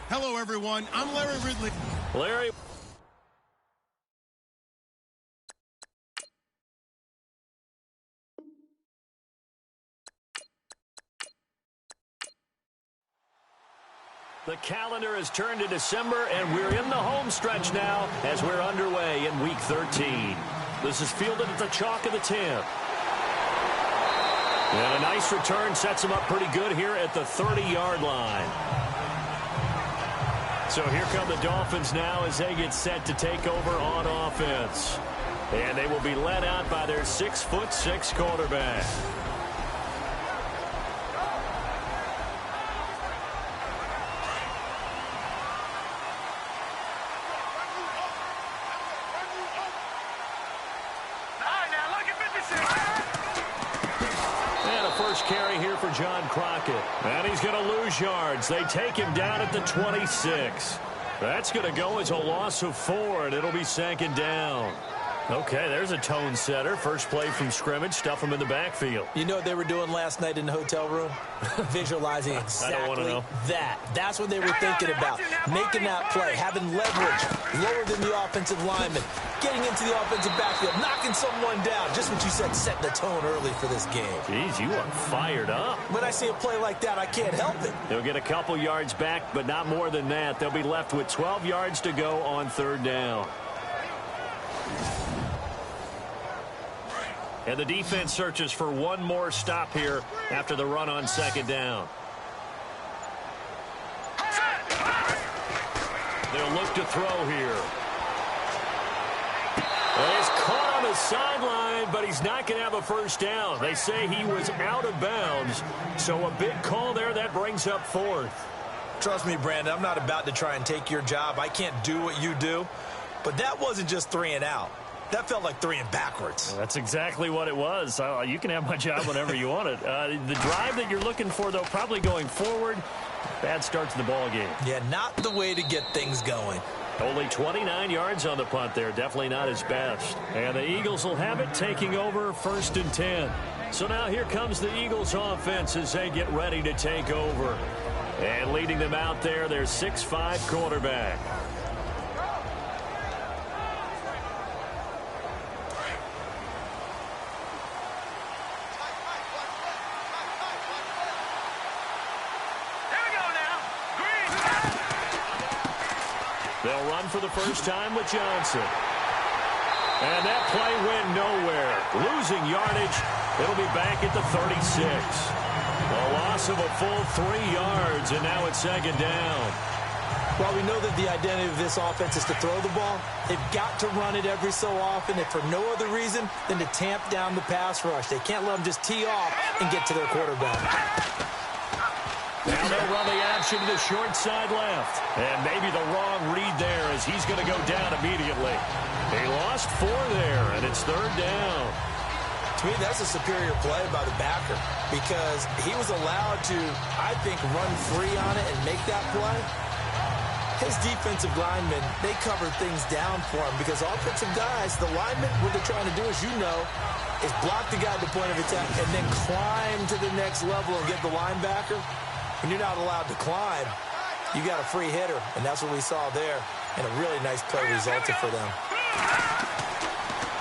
Hello, everyone. I'm Larry Ridley. Larry. The calendar has turned to December, and we're in the home stretch now as we're underway in Week 13. This is fielded at the chalk of the 10. And a nice return sets him up pretty good here at the 30-yard line. So here come the Dolphins now as they get set to take over on offense. And they will be led out by their 6'6" quarterback. Carry here for John Crockett. And he's going to lose yards. They take him down at the 26. That's going to go as a loss of 4, and it'll be 2nd down. Okay, there's a tone setter. First play from scrimmage. Stuff him in the backfield. You know what they were doing last night in the hotel room? Visualizing exactly that. That's what they were thinking about. Making that play, having leverage, lower than the offensive lineman, getting into the offensive backfield, knocking someone down. Just what you said, setting the tone early for this game. Jeez, you are fired up. When I see a play like that, I can't help it. They'll get a couple yards back, but not more than that. They'll be left with 12 yards to go on 3rd down. And the defense searches for one more stop here after the run on 2nd down. They'll look to throw here. Well, he's caught on the sideline, but he's not going to have a first down. They say he was out of bounds, so a big call there. That brings up 4th. Trust me, Brandon, I'm not about to try and take your job. I can't do what you do. But that wasn't just 3 and out. That felt like 3 and backwards. That's exactly what it was. You can have my job whenever you want it. The drive that you're looking for, though, probably going forward. Bad start to the ball game. Yeah, not the way to get things going. Only 29 yards on the punt there. Definitely not his best. And the Eagles will have it, taking over 1st and 10. So now here comes the Eagles offense as they get ready to take over. And leading them out there, their 6'5" quarterback. They'll run for the first time with Johnson. And that play went nowhere. Losing yardage. It'll be back at the 36. A loss of a full 3 yards, and now it's 2nd down. While we know that the identity of this offense is to throw the ball, they've got to run it every so often, if for no other reason than to tamp down the pass rush. They can't let them just tee off and get to their quarterback. Now they'll run the option to the short side left. And maybe the wrong read there as he's going to go down immediately. He lost 4 there, and it's 3rd down. To me, that's a superior play by the backer because he was allowed to, I think, run free on it and make that play. His defensive linemen, they covered things down for him because offensive guys, the linemen, what they're trying to do, as you know, is block the guy at the point of attack and then climb to the next level and get the linebacker. When you're not allowed to climb, you got a free hitter, and that's what we saw there, and a really nice play resulted for them.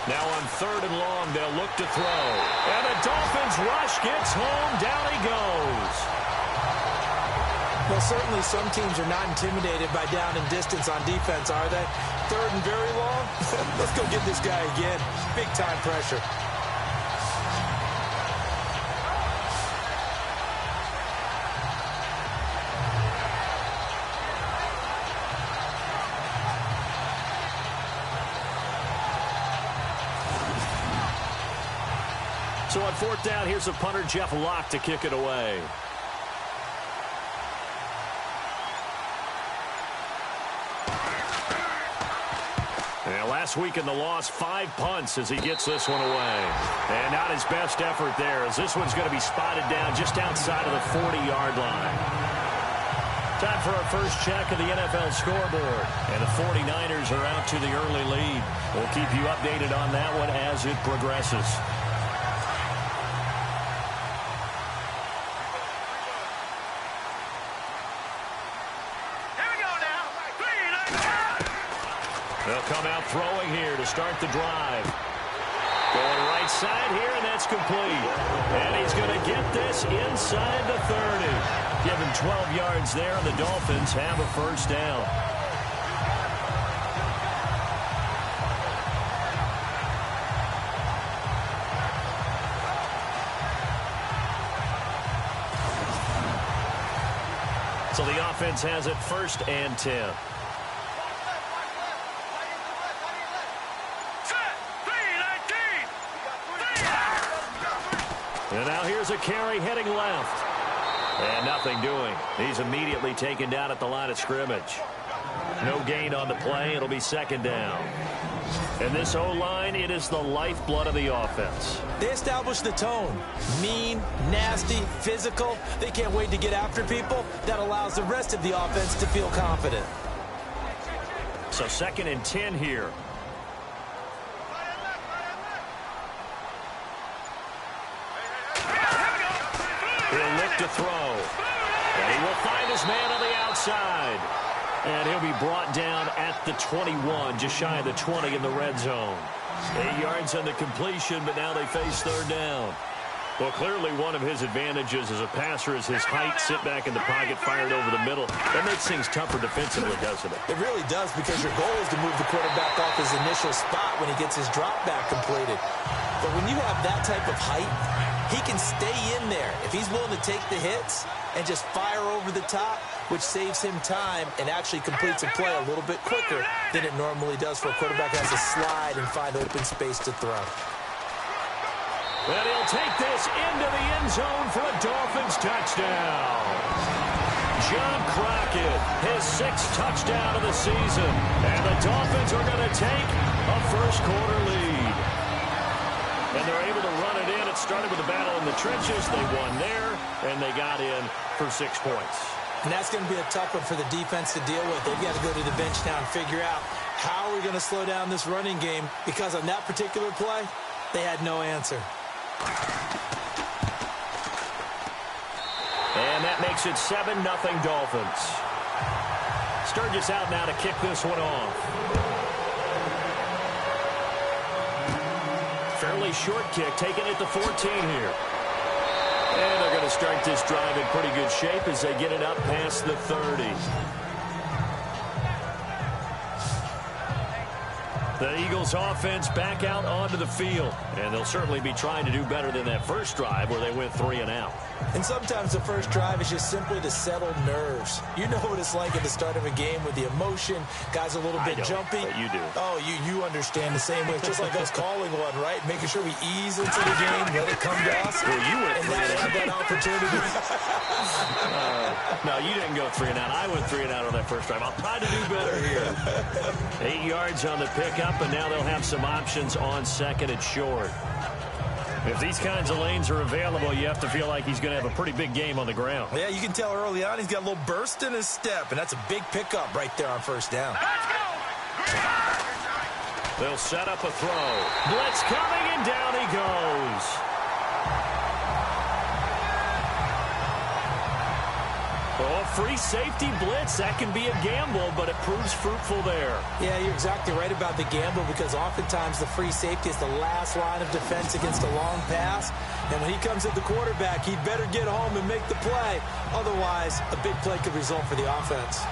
Now on 3rd and long, they'll look to throw. And the Dolphins rush gets home. Down he goes. Well, certainly some teams are not intimidated by down and distance on defense, are they? 3rd and very long? Let's go get this guy again. Big-time pressure. So on 4th down, here's the punter, Jeff Locke, to kick it away. And last week in the loss, 5 punts as he gets this one away. And not his best effort there as this one's going to be spotted down just outside of the 40-yard line. Time for our first check of the NFL scoreboard. And the 49ers are out to the early lead. We'll keep you updated on that one as it progresses. Here we go. They'll come out throwing here to start the drive. Going right side here, and that's complete. And he's going to get this inside the 30. Given 12 yards there, and the Dolphins have a first down. So the offense has it 1st and 10. And now here's a carry heading left. And nothing doing. He's immediately taken down at the line of scrimmage. No gain on the play. It'll be 2nd down. And this O-line, it is the lifeblood of the offense. They establish the tone. Mean, nasty, physical. They can't wait to get after people. That allows the rest of the offense to feel confident. So 2nd and 10 here. He'll look to throw. And he will find his man on the outside. And he'll be brought down at the 21, just shy of the 20 in the red zone. 8 yards on the completion, but now they face 3rd down. Well, clearly one of his advantages as a passer is his height, sit back in the pocket, fired over the middle. That makes things tougher defensively, doesn't it? It really does, because your goal is to move the quarterback off his initial spot when he gets his drop back completed. But when you have that type of height, he can stay in there if he's willing to take the hits and just fire over the top, which saves him time and actually completes a play a little bit quicker than it normally does for a quarterback who has to slide and find open space to throw. And he'll take this into the end zone for a Dolphins touchdown. John Crockett, his 6th touchdown of the season. And the Dolphins are going to take a first-quarter lead. And they're able to run it in. It started with a battle in the trenches. They won there, and they got in for 6 points. And that's going to be a tough one for the defense to deal with. They've got to go to the bench now and figure out how are we going to slow down this running game, because on that particular play, they had no answer. And that makes it 7-0 Dolphins. Sturgis out now to kick this one off. Fairly short kick, taken at the 14 here. And they're going to start this drive in pretty good shape as they get it up past the 30. The Eagles offense back out onto the field. And they'll certainly be trying to do better than that first drive where they went 3 and out. And sometimes the first drive is just simply to settle nerves. You know what it's like at the start of a game with the emotion. Guys a little bit jumpy. But you do. Oh, you understand the same way. It's just like us calling one, right? Making sure we ease into the game, let it come to us. Well, you went and now they have that opportunity. No, you didn't go 3 and out. I went 3 and out on that first drive. I'll try to do better here. 8 yards on the pickup, and now they'll have some options on 2nd and short. If these kinds of lanes are available, you have to feel like he's going to have a pretty big game on the ground. Yeah, you can tell early on he's got a little burst in his step, and that's a big pickup right there on 1st down. They'll set up a throw. Blitz coming, and down he goes. Oh, free safety blitz. That can be a gamble, but it proves fruitful there. Yeah, you're exactly right about the gamble, because oftentimes the free safety is the last line of defense against a long pass. And when he comes at the quarterback, he'd better get home and make the play. Otherwise, a big play could result for the offense.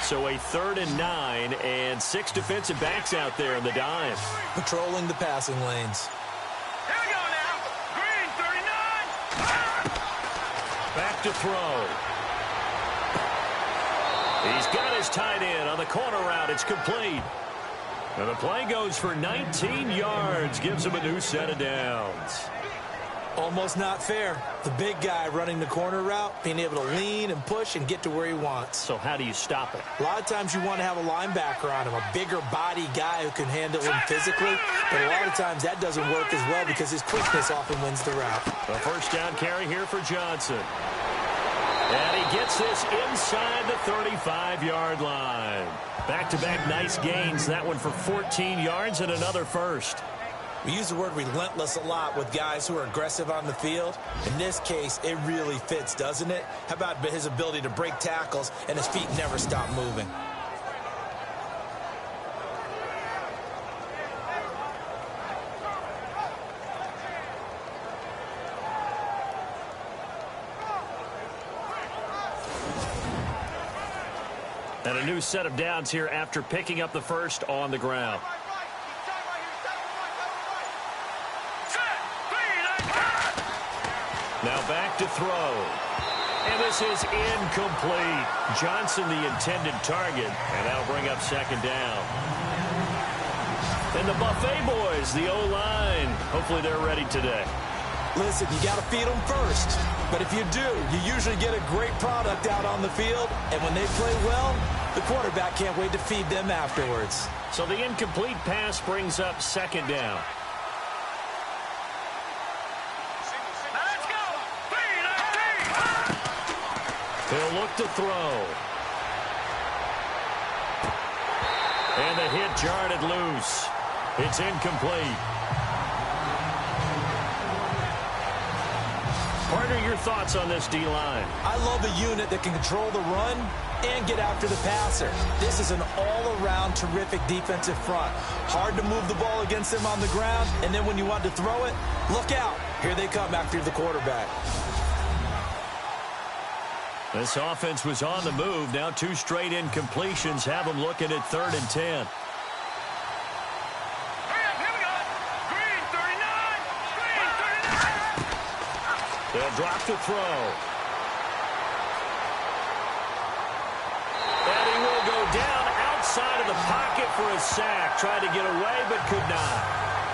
So a 3rd and 9, and 6 defensive backs out there in the dive. Patrolling the passing lanes. Back to throw. He's got his tight end on the corner route. It's complete. And the play goes for 19 yards. Gives him a new set of downs. Almost not fair. The big guy running the corner route, being able to lean and push and get to where he wants. So how do you stop it? A lot of times you want to have a linebacker on him, a bigger body guy who can handle him physically. But a lot of times that doesn't work as well, because his quickness often wins the route. A 1st down carry here for Johnson. And he gets this inside the 35-yard line. Back-to-back nice gains. That one for 14 yards and another first. We use the word relentless a lot with guys who are aggressive on the field. In this case, it really fits, doesn't it? How about his ability to break tackles and his feet never stop moving? And a new set of downs here after picking up the first on the ground. Now back to throw. And this is incomplete. Johnson the intended target, and that'll bring up second down. And the Buffet boys, the O-line, hopefully they're ready today. Listen, you got to feed them first. But if you do, you usually get a great product out on the field. And when they play well, the quarterback can't wait to feed them afterwards. So the incomplete pass brings up second down. He'll look to throw. And the hit jarred it loose. It's incomplete. Partner, your thoughts on this D-line? I love a unit that can control the run and get after the passer. This is an all-around terrific defensive front. Hard to move the ball against them on the ground, and then when you want to throw it, look out. Here they come after the quarterback. This offense was on the move. Now two straight incompletions have them looking at 3rd and 10. They'll drop to throw. And he will go down outside of the pocket for a sack. Tried to get away, but could not.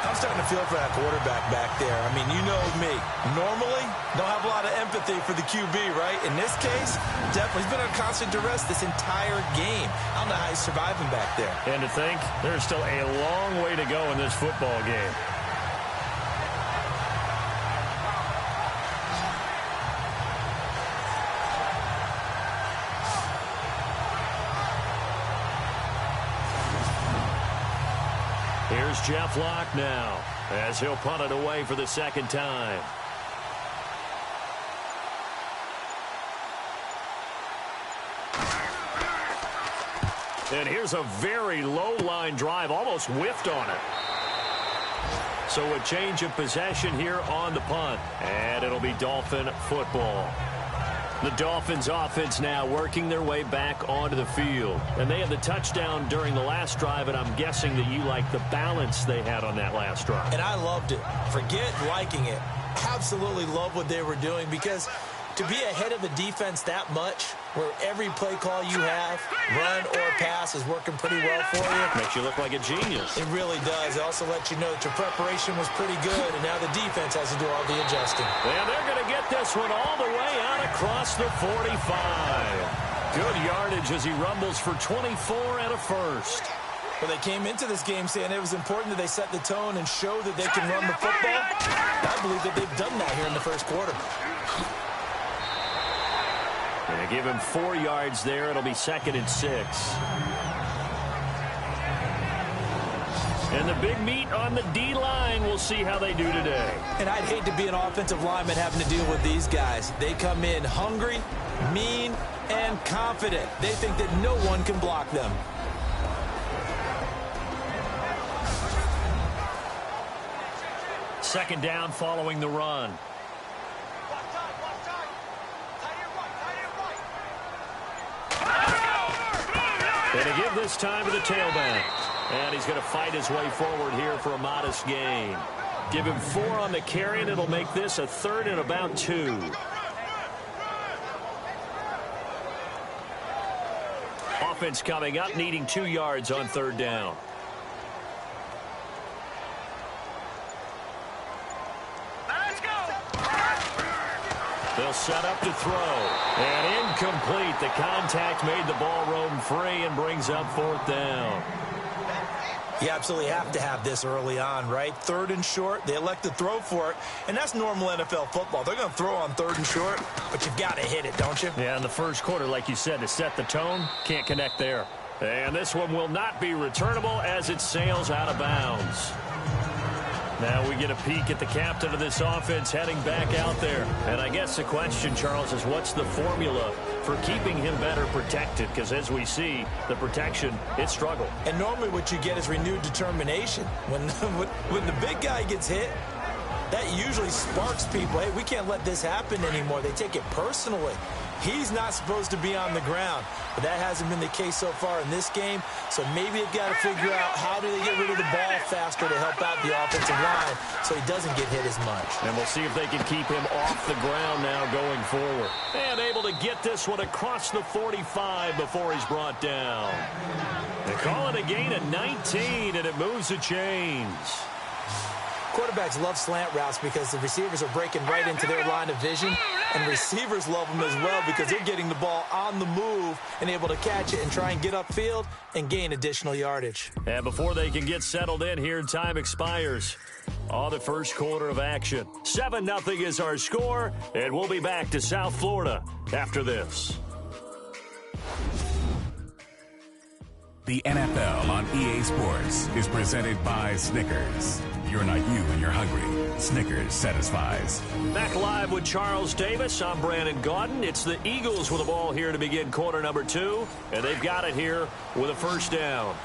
I'm starting to feel for that quarterback back there. I mean, you know me. Normally, don't have a lot of empathy for the QB, right? In this case, definitely. He's been under constant duress this entire game. I don't know how he's surviving back there. And to think, there's still a long way to go in this football game. Here's Jeff Locke now as he'll punt it away for the second time. And here's a very low line drive, almost whiffed on it. So a change of possession here on the punt, and it'll be Dolphin football. The Dolphins offense now working their way back onto the field. And they had the touchdown during the last drive, and I'm guessing that you like the balance they had on that last drive. And I loved it. Forget liking it. Absolutely love what they were doing, because to be ahead of the defense that much, where every play call you have, run or pass, is working pretty well for you. Makes you look like a genius. It really does. It also lets you know that your preparation was pretty good, and now the defense has to do all the adjusting. And they're going to get this one all the way out across the 45. Good yardage as he rumbles for 24 and a first. Well, they came into this game saying it was important that they set the tone and show that they can run the football. I believe that they've done that here in the first quarter. And they give him 4 yards there. It'll be 2nd and 6. And the big meat on the D-line. We'll see how they do today. And I'd hate to be an offensive lineman having to deal with these guys. They come in hungry, mean, and confident. They think that no one can block them. Second down following the run. And to give this time to the tailback. And he's going to fight his way forward here for a modest gain. Give him 4 on the carry, and it'll make this a 3rd and about 2. Offense coming up, needing 2 yards on 3rd down. They'll set up to throw. And incomplete. The contact made the ball roam free and brings up 4th down. You absolutely have to have this early on, right? 3rd and short. They elect to throw for it. And that's normal NFL football. They're going to throw on 3rd and short, but you've got to hit it, don't you? Yeah, in the first quarter, like you said, to set the tone, can't connect there. And this one will not be returnable as it sails out of bounds. Now we get a peek at the captain of this offense heading back out there. And I guess the question, Charles, is what's the formula for keeping him better protected? Because as we see, the protection, it struggled. And normally what you get is renewed determination. When the big guy gets hit, that usually sparks people. Hey, we can't let this happen anymore. They take it personally. He's not supposed to be on the ground, but that hasn't been the case so far in this game. So maybe they've got to figure out how do they get rid of the ball faster to help out the offensive line so he doesn't get hit as much. And we'll see if they can keep him off the ground now going forward. And able to get this one across the 45 before he's brought down. They call it a gain of 19, and it moves the chains. Quarterbacks love slant routes because the receivers are breaking right into their line of vision, and receivers love them as well because they're getting the ball on the move and able to catch it and try and get upfield and gain additional yardage. And before they can get settled in here, time expires on the first quarter of action. 7-0 is our score, and we'll be back to South Florida after this. The NFL on EA Sports is presented by Snickers. You're not you when you're hungry. Snickers satisfies. Back live with Charles Davis. I'm Brandon Gaudin. It's the Eagles with the ball here to begin quarter number 2, and they've got it here with a first down.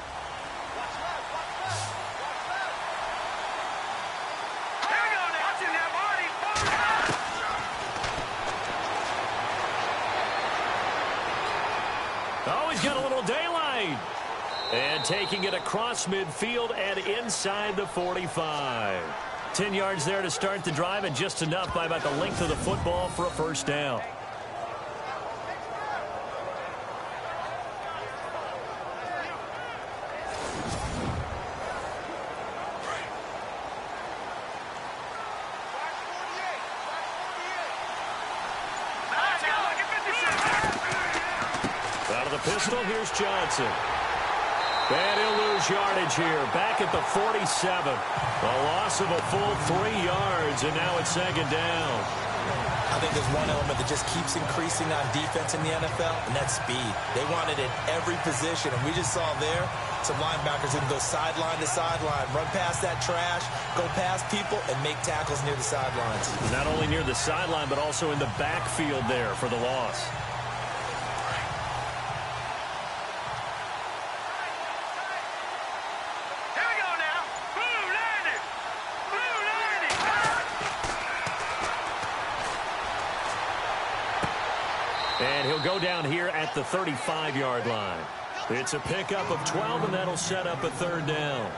Oh, he's got a little daylight. And taking it across midfield and inside the 45. 10 yards there to start the drive, and just enough by about the length of the football for a first down. Out of the pistol, here's Johnson. And he'll lose yardage here, back at the 47. A loss of a full 3 yards, and now it's second down. I think there's one element that just keeps increasing on defense in the NFL, and that's speed. They want it in every position, and we just saw there some linebackers that can go sideline to sideline, run past that trash, go past people, and make tackles near the sidelines. Not only near the sideline, but also in the backfield there for the loss. And he'll go down here at the 35-yard line. It's a pickup of 12, and that'll set up a third down.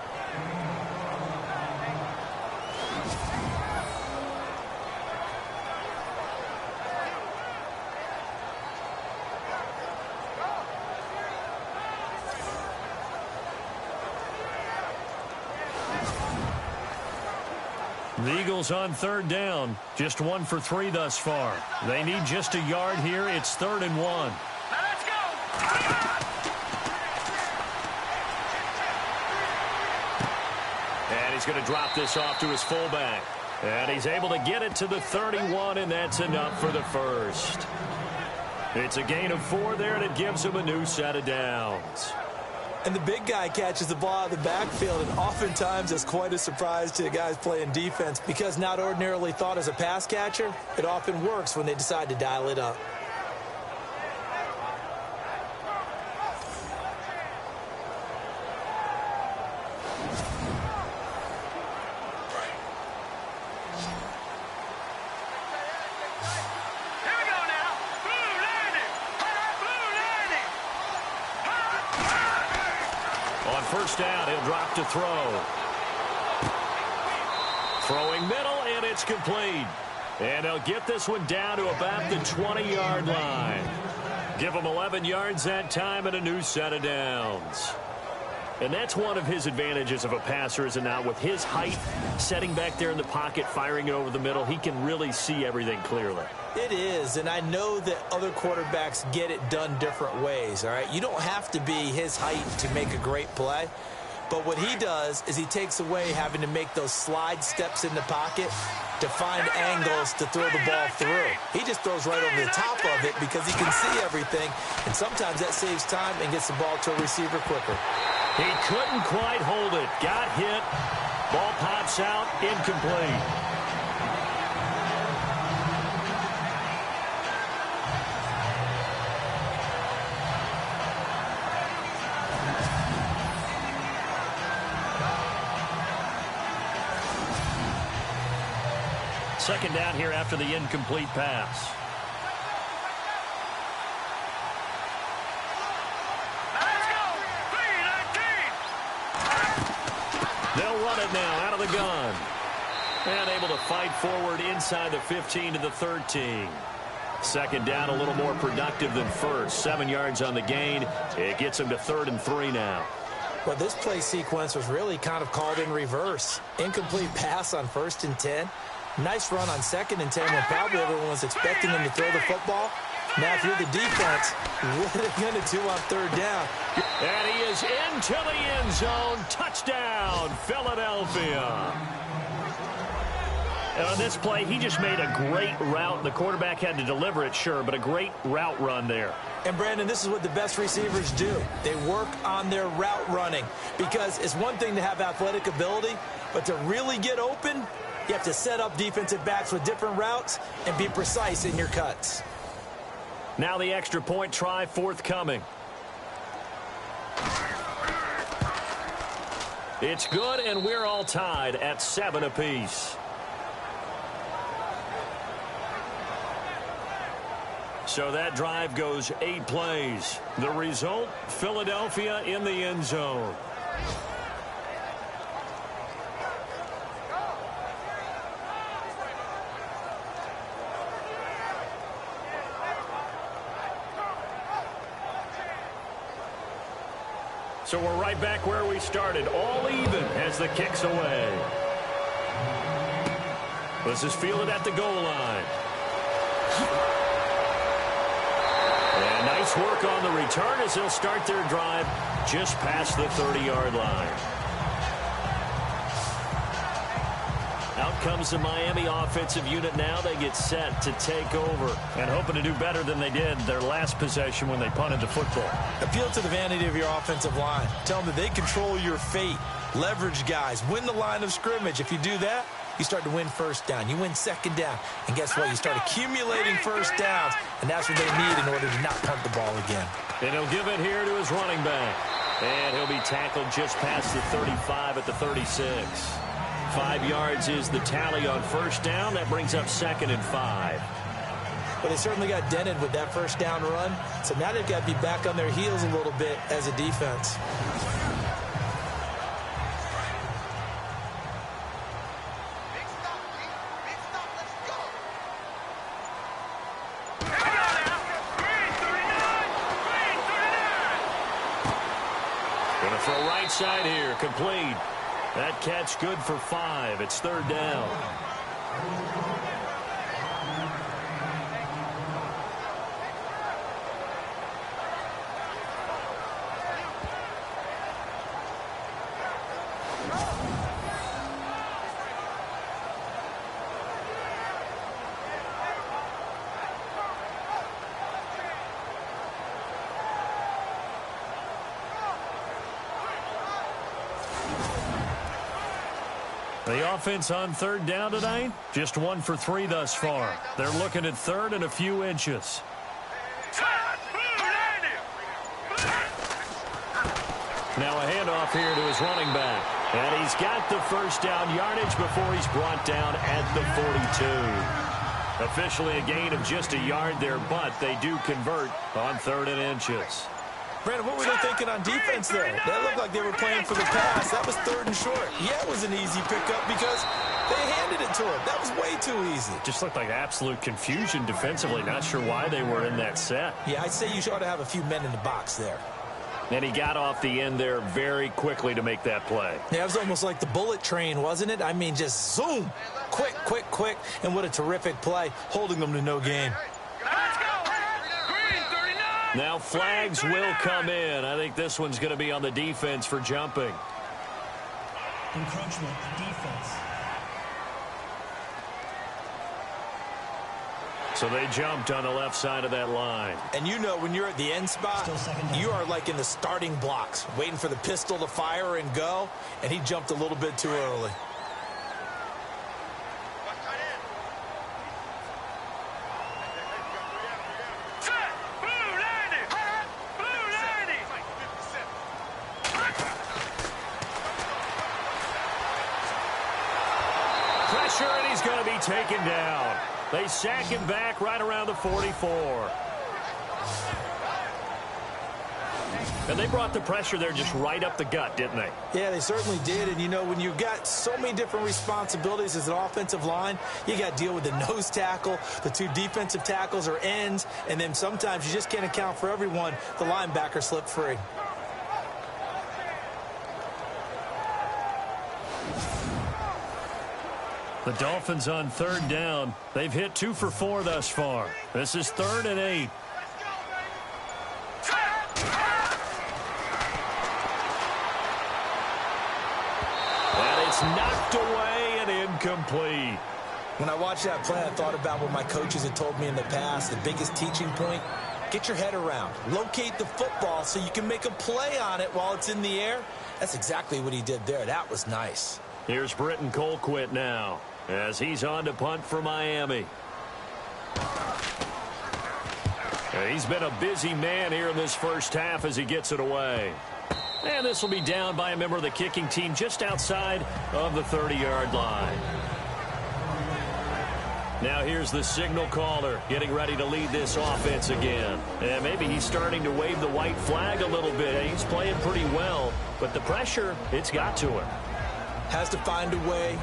The Eagles on third down, just 1 for 3 thus far. They need just a yard here. It's 3rd and 1. Now let's go. And he's going to drop this off to his fullback. And he's able to get it to the 31, and that's enough for the first. It's a gain of 4 there, and it gives him a new set of downs. And the big guy catches the ball out of the backfield, and oftentimes it's quite a surprise to the guys playing defense because not ordinarily thought as a pass catcher, it often works when they decide to dial it up. First down, he'll drop to throw. Throwing middle, and it's complete. And they'll get this one down to about the 20-yard line. Give him 11 yards that time and a new set of downs. And that's one of his advantages of a passer, is it not? With his height, setting back there in the pocket, firing it over the middle, he can really see everything clearly. It is, and I know that other quarterbacks get it done different ways, all right? You don't have to be his height to make a great play, but what he does is he takes away having to make those slide steps in the pocket to find angles to throw the ball through. He just throws right over the top of it because he can see everything, and sometimes that saves time and gets the ball to a receiver quicker. He couldn't quite hold it. Got hit. Ball pops out, incomplete. Second down here after the incomplete pass. They'll run it now out of the gun. And able to fight forward inside the 15 to the 13. Second down a little more productive than first. 7 yards on the gain. It gets them to 3rd and 3 now. Well, this play sequence was really kind of called in reverse. Incomplete pass on 1st and 10. Nice run on 2nd and 10 when probably everyone was expecting him to throw the football. Now, if you're the defense, what are they going to do on 3rd down? And he is into the end zone. Touchdown, Philadelphia. And on this play, he just made a great route. The quarterback had to deliver it, sure, but a great route run there. And, Brandon, this is what the best receivers do. They work on their route running because it's one thing to have athletic ability, but to really get open, you have to set up defensive backs with different routes and be precise in your cuts. Now the extra point try forthcoming. It's good, and we're all tied at 7 apiece. So that drive goes 8 plays. The result, Philadelphia in the end zone. So we're right back where we started, all even as the kick's away. This is fielded at the goal line. And nice work on the return as they'll start their drive just past the 30-yard line. Out comes the Miami offensive unit now. They get set to take over and hoping to do better than they did their last possession when they punted the football. Appeal to the vanity of your offensive line. Tell them that they control your fate. Leverage guys. Win the line of scrimmage. If you do that, you start to win 1st down. You win 2nd down. And guess what? You start accumulating 1st downs. And that's what they need in order to not punt the ball again. And he'll give it here to his running back. And he'll be tackled just past the 35 at the 36. 5 yards is the tally on 1st down. That brings up 2nd and 5. Well, they certainly got dented with that 1st down run. So now they've got to be back on their heels a little bit as a defense. Going to throw right side here. Complete. That catch good for 5. It's 3rd down. The offense on 3rd down tonight, just 1 for 3 thus far. They're looking at 3rd and a few inches. Now a handoff here to his running back. And he's got the 1st down yardage before he's brought down at the 42. Officially a gain of just a yard there, but they do convert on 3rd and inches. Brandon, what were they thinking on defense there? That looked like they were playing for the pass. That was 3rd and short. Yeah, it was an easy pickup because they handed it to him. That was way too easy. Just looked like absolute confusion defensively. Not sure why they were in that set. Yeah, I'd say you ought to have a few men in the box there. And he got off the end there very quickly to make that play. Yeah, it was almost like the bullet train, wasn't it? I mean, just zoom. Quick, quick, quick. And what a terrific play, holding them to no gain. Now flags will come in. I think this one's going to be on the defense for jumping. Encroachment, defense. So they jumped on the left side of that line. And you know when you're at the end spot, you are like in the starting blocks, waiting for the pistol to fire and go, and he jumped a little bit too early. Pressure, and he's going to be taken down. They sack him back right around the 44. And they brought the pressure there just right up the gut, didn't they? Yeah, they certainly did. And, you know, when you've got so many different responsibilities as an offensive line, you got to deal with the nose tackle, the two defensive tackles or ends, and then sometimes you just can't account for everyone. The linebacker slipped free. The Dolphins on third down. They've hit 2 for 4 thus far. This is 3rd and 8. And it's knocked away and incomplete. When I watched that play, I thought about what my coaches had told me in the past. The biggest teaching point, get your head around. Locate the football so you can make a play on it while it's in the air. That's exactly what he did there. That was nice. Here's Britton Colquitt now as he's on to punt for Miami. And he's been a busy man here in this first half as he gets it away. And this will be down by a member of the kicking team just outside of the 30-yard line. Now here's the signal caller getting ready to lead this offense again. And maybe he's starting to wave the white flag a little bit. He's playing pretty well, but the pressure, it's got to him. Has to find a way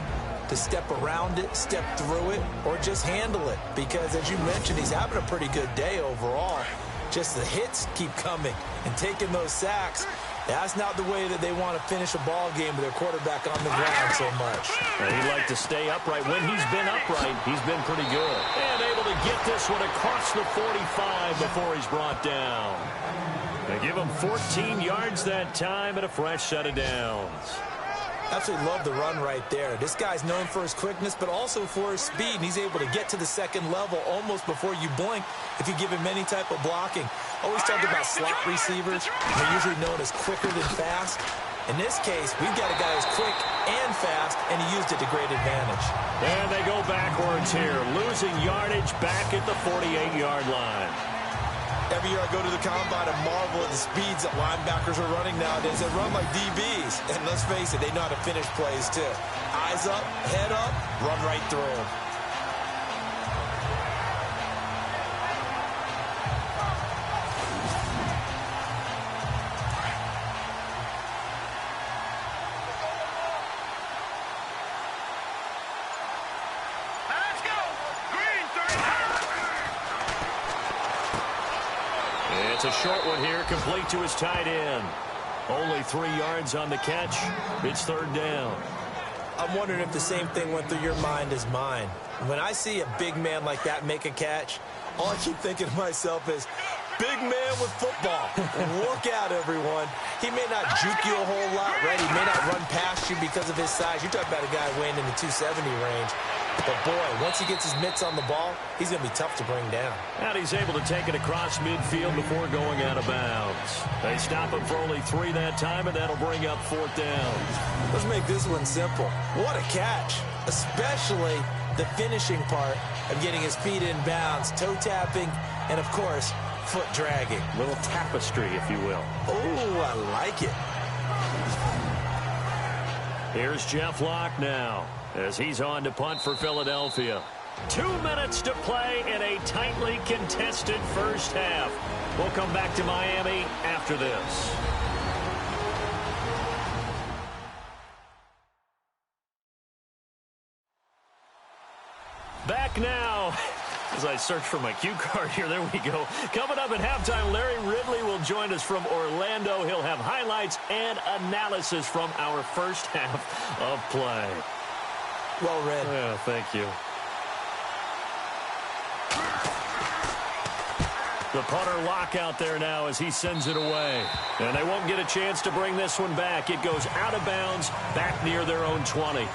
to step around it, step through it, or just handle it. Because, as you mentioned, he's having a pretty good day overall. Just the hits keep coming and taking those sacks. That's not the way that they want to finish a ball game with their quarterback on the ground so much. He'd like to stay upright. When he's been upright, he's been pretty good. And able to get this one across the 45 before he's brought down. They give him 14 yards that time and a fresh set of downs. Absolutely love the run right there. This guy's known for his quickness, but also for his speed, and he's able to get to the second level almost before you blink if you give him any type of blocking. Always talk about slot receivers. They're usually known as quicker than fast. In this case, we've got a guy who's quick and fast, and he used it to great advantage. And they go backwards here, losing yardage back at the 48-yard line. Every year I go to the combine and marvel at the speeds that linebackers are running nowadays. They run like DBs. And let's face it, they know how to finish plays too. Eyes up, head up, run right through them. It's a short one here, complete to his tight end. Only 3 yards on the catch. It's 3rd down. I'm wondering if the same thing went through your mind as mine. When I see a big man like that make a catch, all I keep thinking to myself is, big man with football. Look out, everyone. He may not juke you a whole lot, right? He may not run past you because of his size. You're talking about a guy weighing in the 270 range. But, boy, once he gets his mitts on the ball, he's going to be tough to bring down. And he's able to take it across midfield before going out of bounds. They stop him for only 3 that time, and that'll bring up 4th down. Let's make this one simple. What a catch, especially the finishing part of getting his feet in bounds, toe tapping, and, of course, foot dragging. Little tapestry, if you will. Oh, I like it. Here's Jeff Locke now as he's on to punt for Philadelphia. 2 minutes to play in a tightly contested first half. We'll come back to Miami after this. Back now. As I search for my cue card here, there we go. Coming up at halftime, Larry Ridley will join us from Orlando. He'll have highlights and analysis from our first half of play. Well read. Yeah, thank you. The punter Locke out there now as he sends it away. And they won't get a chance to bring this one back. It goes out of bounds back near their own 20.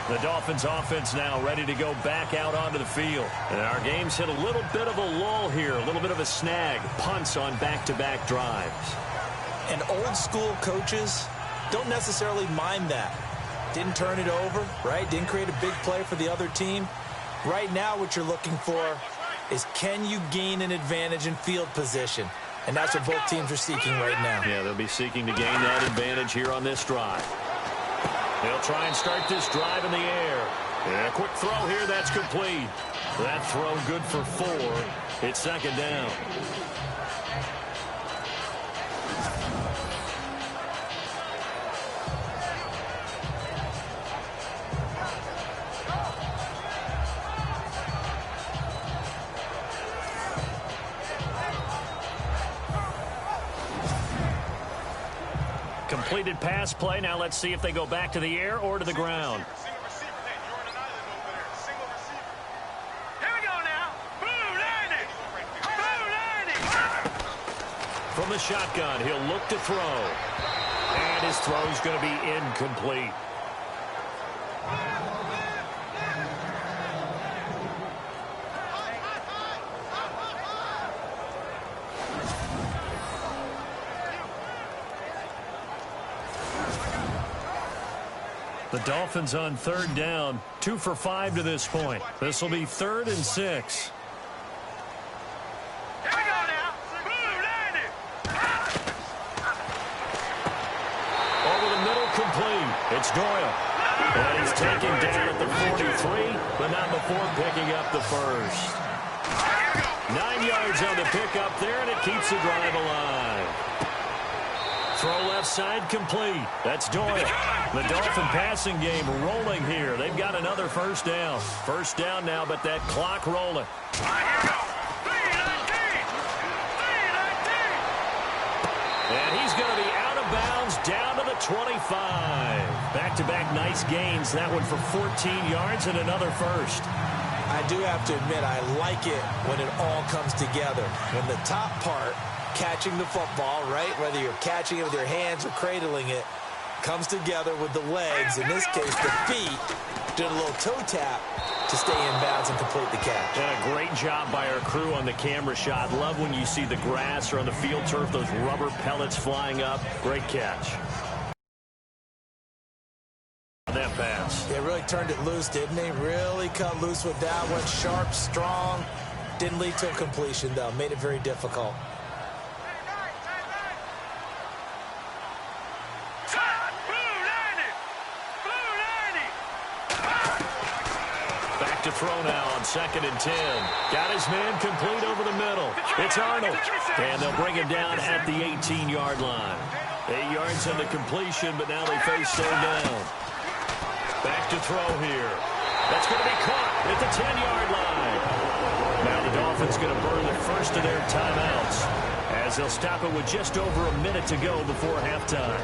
The Dolphins offense now ready to go back out onto the field. And our game's hit a little bit of a lull here, a little bit of a snag. Punts on back-to-back drives. And old school coaches don't necessarily mind that. Didn't turn it over, right? Didn't create a big play for the other team. Right now what you're looking for is, can you gain an advantage in field position? And that's what both teams are seeking right now. Yeah, they'll be seeking to gain that advantage here on this drive. They'll try and start this drive in the air. Yeah, quick throw here, that's complete. That throw good for 4. It's second down. Completed pass play. Now let's see if they go back to the air or to the ground. From the shotgun, he'll look to throw. And his throw's going to be incomplete. The Dolphins on third down, 2 for 5 to this point. This will be 3rd and 6. Over the middle, complete. It's Doyle. And he's taken down at the 43, but not before picking up the first. 9 yards on the pickup there, and it keeps the drive alive. Throw left side, complete. That's Doyle. The Dolphin passing game rolling here. They've got another first down. First down now, but that clock rolling. And he's going to be out of bounds down to the 25. Back-to-back nice gains. That one for 14 yards and another first. I do have to admit, I like it when it all comes together. When the top part, catching the football, right, whether you're catching it with your hands or cradling it, comes together with the legs, in this case the feet, did a little toe tap to stay in bounds and complete the catch. And a great job by our crew on the camera shot. Love when you see the grass or on the field turf, those rubber pellets flying up. Great catch. That pass. They really turned it loose, didn't they? Really cut loose with that. Went sharp, strong. Didn't lead to a completion, though. Made it very difficult. To throw now on 2nd and 10. Got his man complete over the middle. It's Arnold. And they'll bring him down at the 18-yard line. 8 yards on the completion, but now they face third down. Back to throw here. That's going to be caught at the 10-yard line. Now the Dolphins going to burn the first of their timeouts as they'll stop it with just over a minute to go before halftime.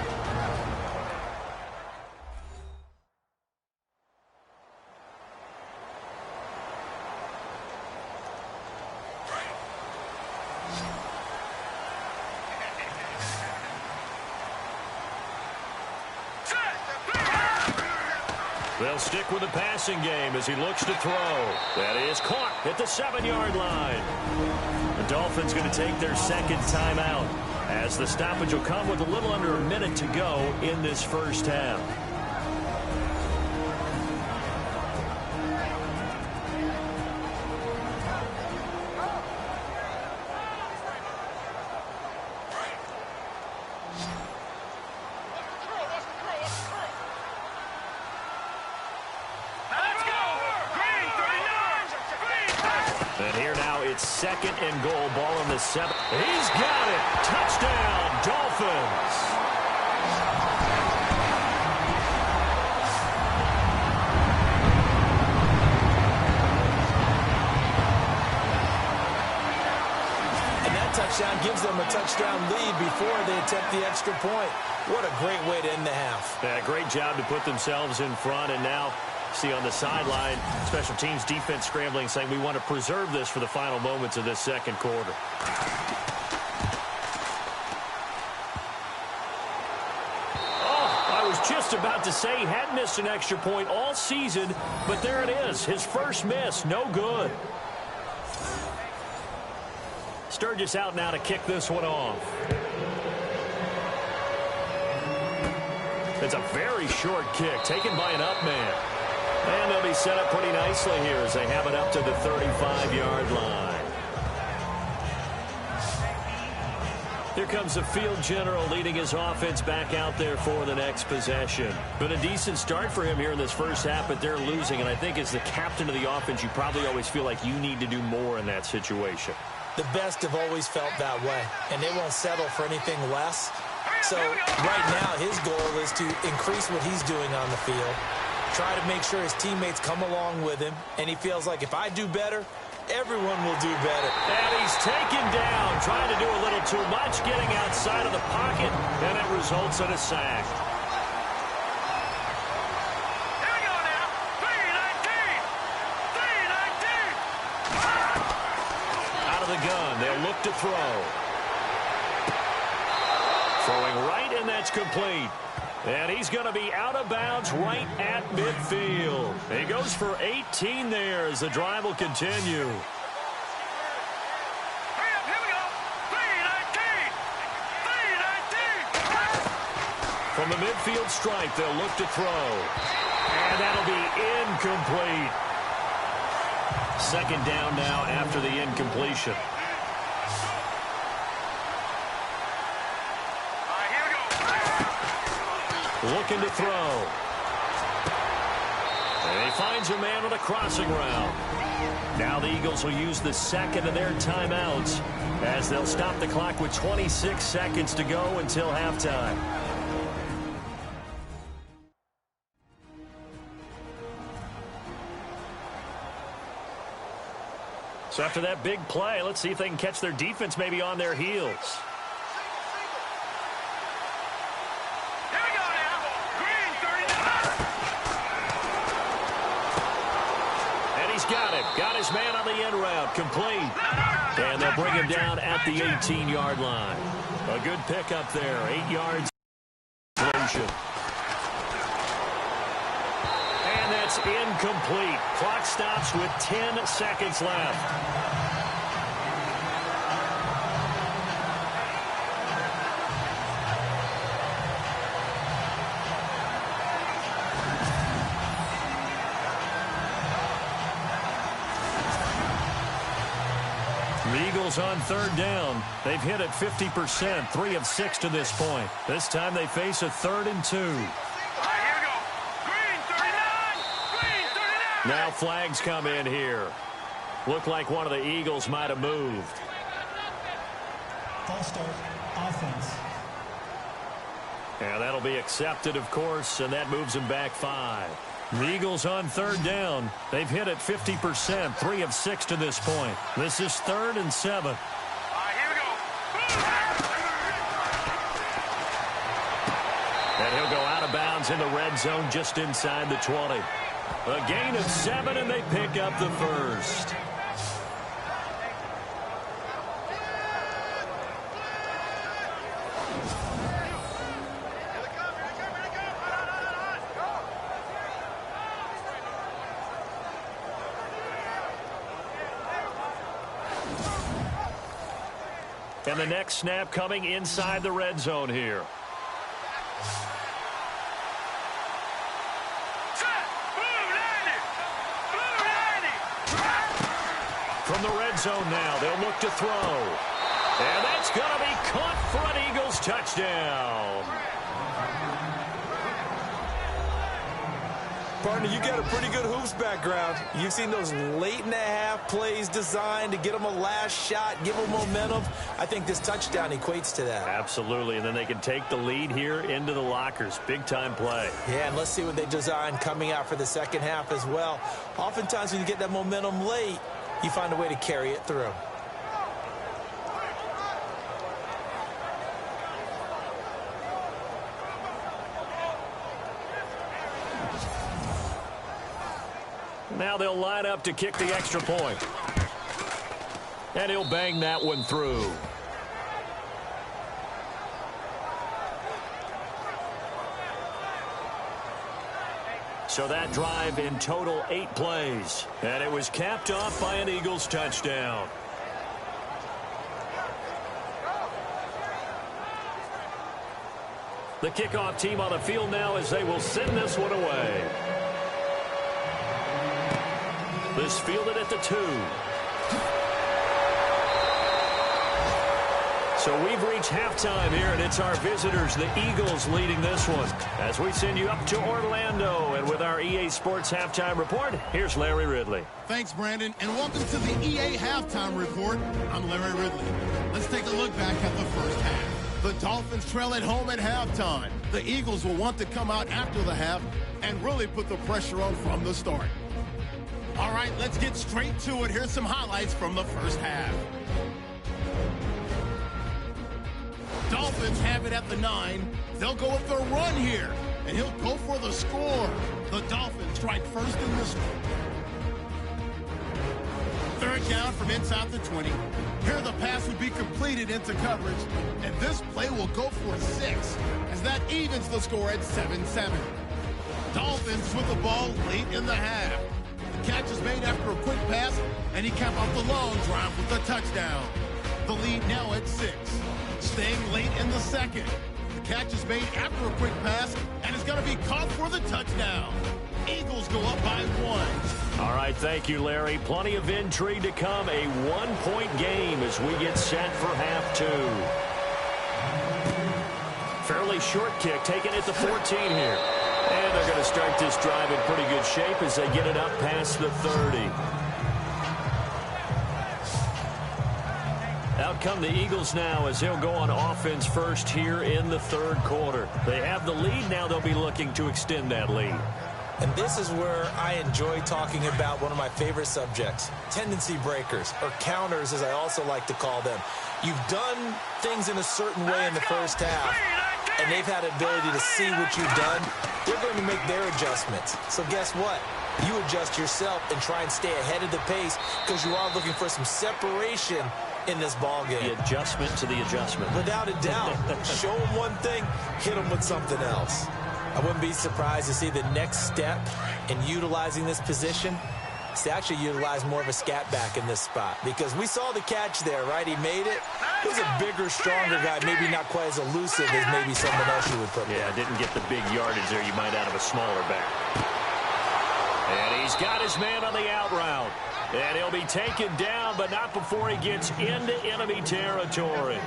They'll stick with the passing game as he looks to throw. That is caught at the 7-yard line. The Dolphins going to take their second timeout as the stoppage will come with a little under a minute to go in this first half. And here now it's 2nd and goal. Ball on the 7. He's got it. Touchdown, Dolphins. And that touchdown gives them a touchdown lead before they attempt the extra point. What a great way to end the half. Yeah, great job to put themselves in front, and now see on the sideline, special teams defense scrambling, saying we want to preserve this for the final moments of this second quarter. Oh, I was just just about to say he hadn't missed an extra point all season, but there it is. His first miss, no good. Sturgis out now to kick this one off. It's a very short kick taken by an up man. And they'll be set up pretty nicely here as they have it up to the 35-yard line. Here comes the field general leading his offense back out there for the next possession. Been a decent start for him here in this first half, but they're losing. And I think as the captain of the offense, you probably always feel like you need to do more in that situation. The best have always felt that way, and they won't settle for anything less. So right now his goal is to increase what he's doing on the field, try to make sure his teammates come along with him, and he feels like if I do better, everyone will do better. And he's taken down, trying to do a little too much, getting outside of the pocket, and it results in a sack. Here we go now. 3-19. Out of the gun, they'll look to throw. Throwing right, and that's complete. And he's going to be out of bounds right at midfield. He goes for 18 there as the drive will continue. Here we go. 3-19. From the midfield stripe, they'll look to throw. And that'll be incomplete. Second down now after the incompletion. Looking to throw. And he finds a man on a crossing route. Now the Eagles will use the second of their timeouts as they'll stop the clock with 26 seconds to go until halftime. So after that big play, let's see if they can catch their defense maybe on their heels. Got his man on the end route, complete. And they'll bring him down at the 18-yard line. A good pickup there, 8 yards. And that's incomplete. Clock stops with 10 seconds left. The Eagles on third down. They've hit it 50%, 3 of 6 to this point. This time they face a 3rd and 2. Now flags come in here. Look like one of the Eagles might have moved. False start, offense. And that'll be accepted, of course, and that moves them back 5. The Eagles on third down. They've hit it 50%, 3 of 6 to this point. This is 3rd and 7. And he'll go out of bounds in the red zone just inside the 20. A gain of 7, and they pick up the first. And the next snap coming inside the red zone here. From the red zone now, they'll look to throw. And that's going to be caught for an Eagles touchdown. Partner, you got a pretty good hoops background. You've seen those late in the half plays designed to get them a last shot, give them momentum. I think this touchdown equates to that. Absolutely, and then they can take the lead here into the lockers. Big-time play. Yeah, and let's see what they design coming out for the second half as well. Oftentimes when you get that momentum late, you find a way to carry it through. Now they'll line up to kick the extra point. And he'll bang that one through. So that drive in total 8 plays. And it was capped off by an Eagles touchdown. The kickoff team on the field now as they will send this one away. This fielded at the 2. So we've reached halftime here, and it's our visitors, the Eagles, leading this one. As we send you up to Orlando, and with our EA Sports Halftime Report, here's Larry Ridley. Thanks, Brandon, and welcome to the EA Halftime Report. I'm Larry Ridley. Let's take a look back at the first half. The Dolphins trail at home at halftime. The Eagles will want to come out after the half and really put the pressure on from the start. All right, let's get straight to it. Here's some highlights from the first half. Dolphins have it at the 9. They'll go with their run here, and he'll go for the score. The Dolphins strike first in this one. Third down from inside the 20. Here the pass would be completed into coverage, and this play will go for 6, as that evens the score at 7-7. Dolphins with the ball late in the half. The catch is made after a quick pass, and he capped off the long drive with a touchdown. The lead now at 6. Staying late in the second. The catch is made after a quick pass, and it's going to be caught for the touchdown. Eagles go up by 1. All right, thank you, Larry. Plenty of intrigue to come. A 1-point game as we get set for half 2. Fairly short kick taken at the 14 here. And they're going to start this drive in pretty good shape as they get it up past the 30. Out come the Eagles now as they'll go on offense first here in the third quarter. They have the lead now. They'll be looking to extend that lead. And this is where I enjoy talking about one of my favorite subjects, tendency breakers, or counters as I also like to call them. You've done things in a certain way in the first half, and they've had the ability to see what you've done. They're going to make their adjustments. So guess what? You adjust yourself and try and stay ahead of the pace because you are looking for some separation in this ball game. The adjustment to the adjustment. Without a doubt. Show them one thing, hit them with something else. I wouldn't be surprised to see the next step in utilizing this position is to actually utilize more of a scat back in this spot. Because we saw the catch there, right? He made it. He was a bigger, stronger guy, maybe not quite as elusive as maybe someone else you would put there. Yeah, didn't get the big yardage there you might out of a smaller back. And he's got his man on the out route. And he'll be taken down, but not before he gets into enemy territory.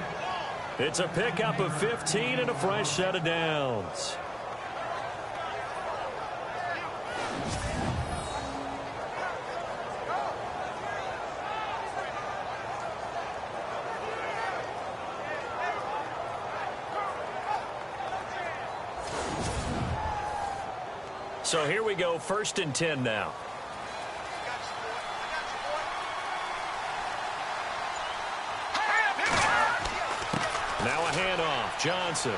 It's a pickup of 15 and a fresh set of downs. So here we go, 1st and 10 now. Now a handoff, Johnson.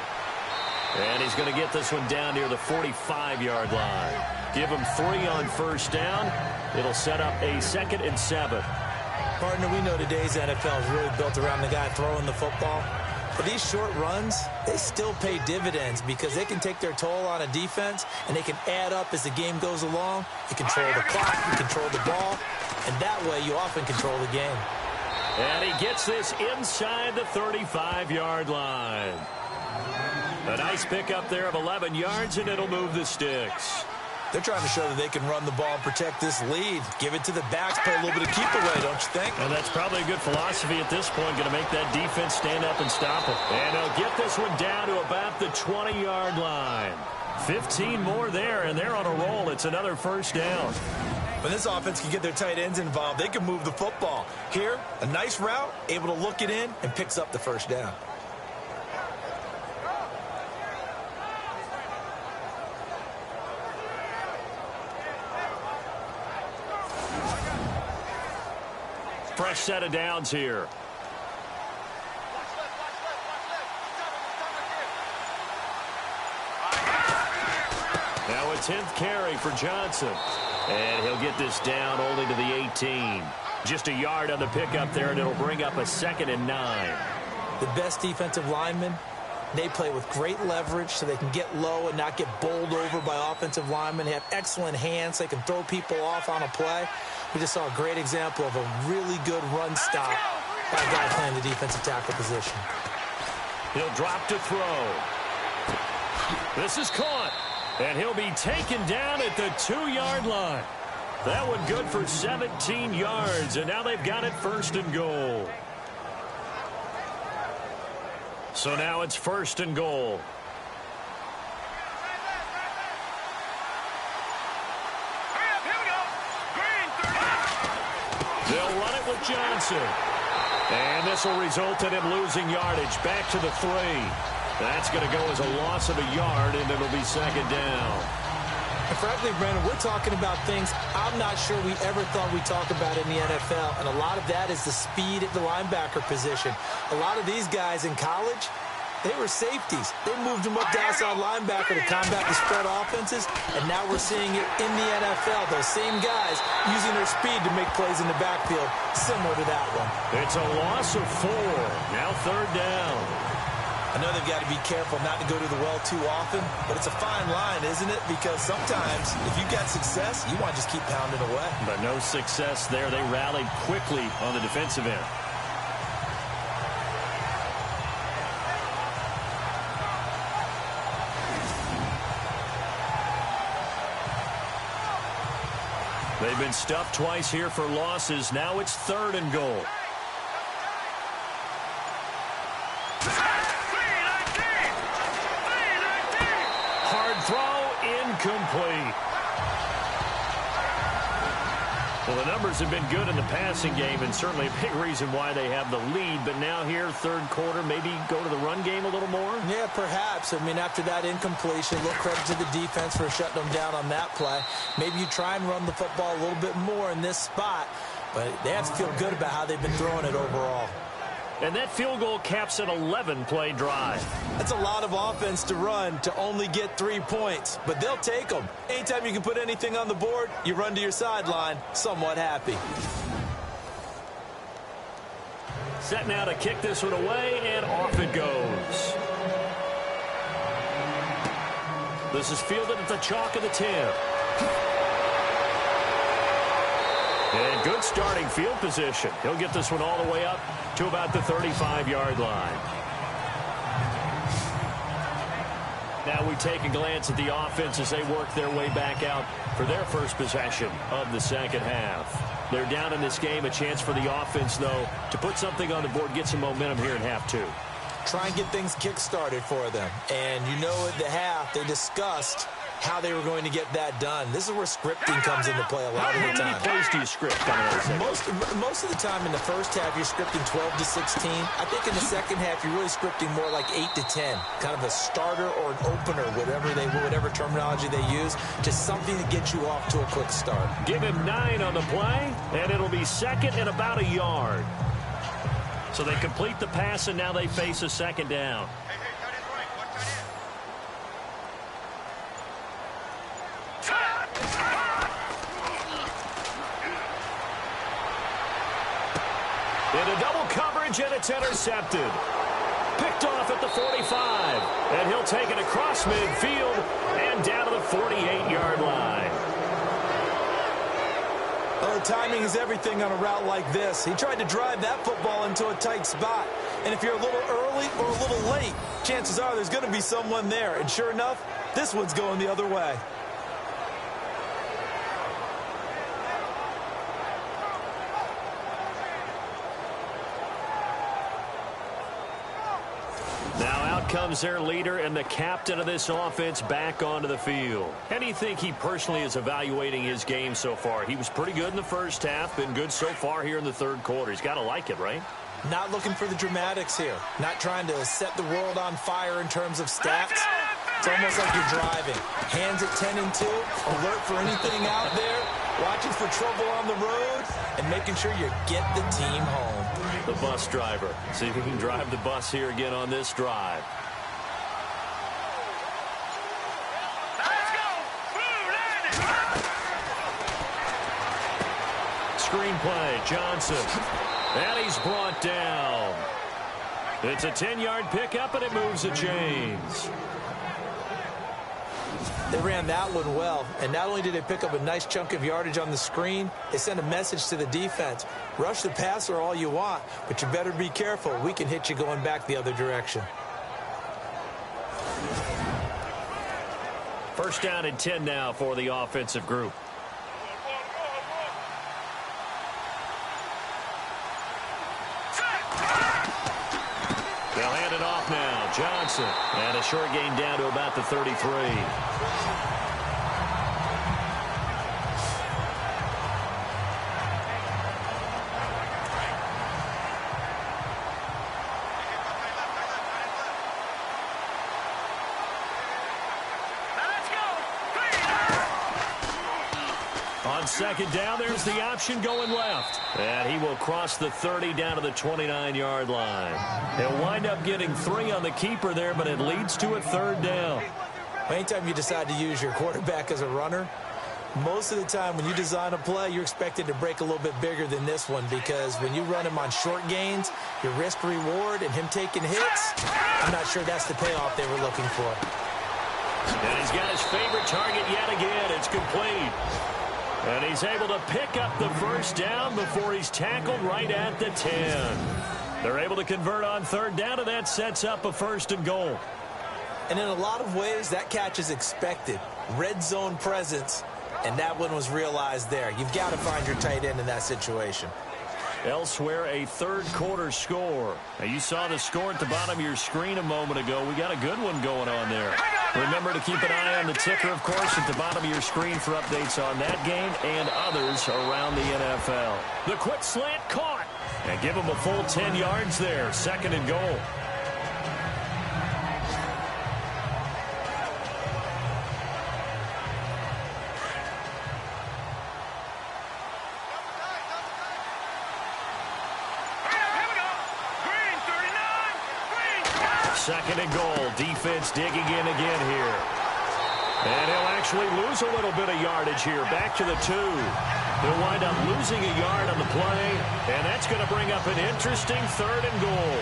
And he's going to get this one down near the 45-yard line. Give him 3 on first down. It'll set up a 2nd and 7. Partner, we know today's NFL is really built around the guy throwing the football. But these short runs, they still pay dividends because they can take their toll on a defense and they can add up as the game goes along. You control the clock, you control the ball, and that way you often control the game. And he gets this inside the 35-yard line. A nice pickup there of 11 yards, and it'll move the sticks. They're trying to show that they can run the ball and protect this lead. Give it to the backs, play a little bit of keep away, don't you think? And that's probably a good philosophy at this point, going to make that defense stand up and stop it. And they'll get this one down to about the 20-yard line. 15 more there, and they're on a roll. It's another first down. When this offense can get their tight ends involved, they can move the football. Here, a nice route, able to look it in, and picks up the first down. Fresh set of downs here. Now a 10th carry for Johnson. And he'll get this down only to the 18. Just a yard on the pickup there, and it'll bring up a 2nd and 9. The best defensive linemen They play with great leverage so they can get low and not get bowled over by offensive linemen. They have excellent hands. They can throw people off on a play. We just saw a great example of a really good run stop by a guy playing the defensive tackle position. He'll drop to throw. This is caught. And he'll be taken down at the 2-yard line. That one good for 17 yards. And now they've got it 1st and goal. So now it's 1st and goal. Here we go. Green 30. They'll run it with Johnson. And this will result in him losing yardage. Back to the 3. That's going to go as a loss of a yard, and it'll be 2nd down. And frankly, Brandon, we're talking about things I'm not sure we ever thought we'd talk about in the NFL, and a lot of that is the speed at the linebacker position. A lot of these guys in college, they were safeties. They moved them up to outside linebacker to combat the spread offenses, and now we're seeing it in the NFL. Those same guys using their speed to make plays in the backfield, similar to that one. It's a loss of 4. Now 3rd down. I know they've got to be careful not to go to the well too often, but it's a fine line, isn't it? Because sometimes if you've got success, you want to just keep pounding away. But no success there. They rallied quickly on the defensive end. They've been stuffed twice here for losses. Now it's 3rd and goal. Hard throw, incomplete. Well, the numbers have been good in the passing game, and certainly a big reason why they have the lead. But now here, 3rd quarter, maybe go to the run game a little more? Yeah, perhaps. I mean, after that incompletion, a little credit to the defense for shutting them down on that play. Maybe you try and run the football a little bit more in this spot, but they have to feel good about how they've been throwing it overall. And that field goal caps an 11-play drive. That's a lot of offense to run to only get 3 points, but they'll take them. Anytime you can put anything on the board, you run to your sideline somewhat happy. Set now to kick this one away, and off it goes. This is fielded at the chalk of the 10. And good starting field position. He'll get this one all the way up to about the 35-yard line. Now we take a glance at the offense as they work their way back out for their first possession of the 2nd half. They're down in this game. A chance for the offense, though, to put something on the board, get some momentum here in half 2. Try and get things kick-started for them. And you know at the half, they discussed how they were going to get that done. This is where scripting comes into play a lot of the time. How many plays do you script coming out of the second? Most of the time in the first half, you're scripting 12 to 16. I think in the second half, you're really scripting more like 8 to 10. Kind of a starter or an opener, whatever terminology they use. Just something to get you off to a quick start. Give him 9 on the play, and it'll be 2nd and about a yard. So they complete the pass, and now they face a 2nd down. Into double coverage, and it's intercepted. Picked off at the 45. And he'll take it across midfield and down to the 48-yard line. Oh, timing is everything on a route like this. He tried to drive that football into a tight spot. And if you're a little early or a little late, chances are there's going to be someone there. And sure enough, this one's going the other way. Comes their leader and the captain of this offense back onto the field. How do you think he personally is evaluating his game so far? He was pretty good in the first half, been good so far here in the 3rd quarter. He's got to like it, right? Not looking for the dramatics here. Not trying to set the world on fire in terms of stats. It's almost like you're driving. Hands at 10 and 2, alert for anything out there, watching for trouble on the road, and making sure you get the team home. The bus driver. See if he can drive the bus here again on this drive. Screenplay, Johnson. And he's brought down. It's a 10-yard pickup, and it moves the chains. They ran that one well, and not only did they pick up a nice chunk of yardage on the screen, they sent a message to the defense. Rush the passer all you want, but you better be careful. We can hit you going back the other direction. First down and 10 now for the offensive group. They'll hand it off now. Johnson. And a short gain down to about the 33. On second down, there's the option going left. And he will cross the 30 down to the 29-yard line. He'll wind up getting 3 on the keeper there, but it leads to a third down. Anytime you decide to use your quarterback as a runner, most of the time when you design a play, you're expected to break a little bit bigger than this one, because when you run him on short gains, your risk-reward and him taking hits, I'm not sure that's the payoff they were looking for. And he's got his favorite target yet again. It's complete. And he's able to pick up the first down before he's tackled right at the 10. They're able to convert on third down, and that sets up a 1st and goal. And in a lot of ways, that catch is expected. Red zone presence, and that one was realized there. You've got to find your tight end in that situation. Elsewhere, a third-quarter score. Now, you saw the score at the bottom of your screen a moment ago. We got a good one going on there. Remember to keep an eye on the ticker, of course, at the bottom of your screen for updates on that game and others around the NFL. The quick slant caught. And give him a full 10 yards there. 2nd and goal. Second and goal. Defense digging in again here. And he'll actually lose a little bit of yardage here. Back to the 2. He'll wind up losing a yard on the play, and that's going to bring up an interesting 3rd and goal.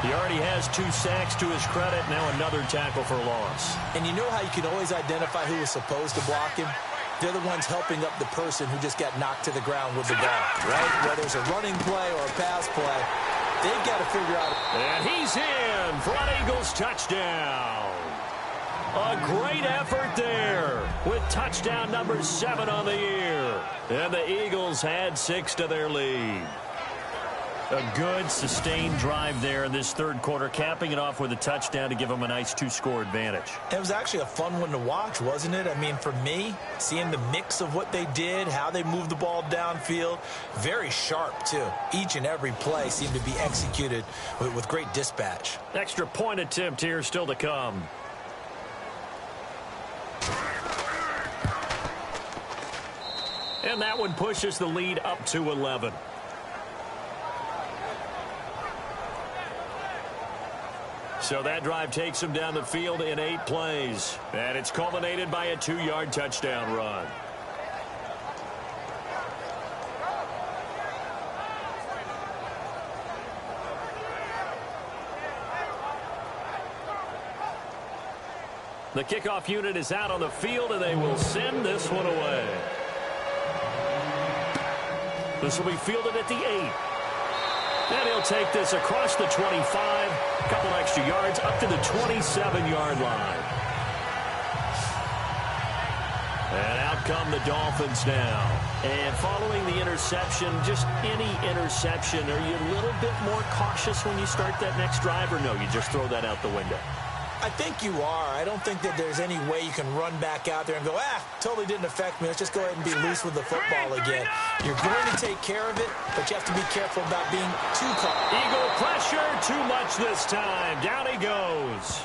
He already has 2 sacks to his credit. Now another tackle for loss. And you know how you can always identify who was supposed to block him? They're the ones helping up the person who just got knocked to the ground with the ball, right? Whether it's a running play or a pass play, they've got to figure out. And he's in for an Eagles touchdown. A great effort there with touchdown number 7 on the year. And the Eagles add 6 to their lead. A good, sustained drive there in this third quarter, capping it off with a touchdown to give them a nice 2-score advantage. It was actually a fun one to watch, wasn't it? I mean, for me, seeing the mix of what they did, how they moved the ball downfield, very sharp, too. Each and every play seemed to be executed with great dispatch. Extra point attempt here still to come. And that one pushes the lead up to 11. So that drive takes him down the field in 8 plays. And it's culminated by a 2-yard touchdown run. The kickoff unit is out on the field, and they will send this one away. This will be fielded at the 8. And he'll take this across the 25, a couple extra yards, up to the 27-yard line. And out come the Dolphins now. And following the interception, just any interception, are you a little bit more cautious when you start that next drive, or no, you just throw that out the window? I think you are. I don't think that there's any way you can run back out there and go, totally didn't affect me. Let's just go ahead and be loose with the football again. You're going to take care of it, but you have to be careful about being too caught. Eagle pressure, too much this time. Down he goes.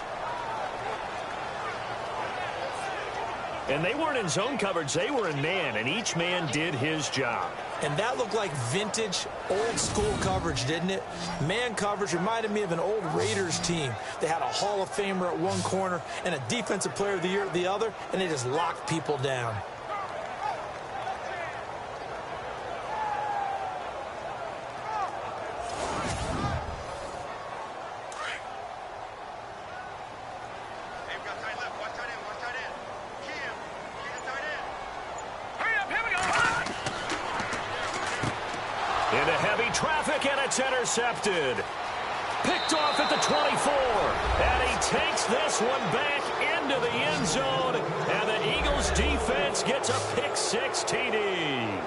And they weren't in zone coverage. They were in man, and each man did his job. And that looked like vintage, old-school coverage, didn't it? Man coverage reminded me of an old Raiders team. They had a Hall of Famer at one corner and a Defensive Player of the Year at the other, and they just locked people down. it's intercepted. Picked off at the 24. And he takes this one back into the end zone. And the Eagles defense gets a pick-6 TD.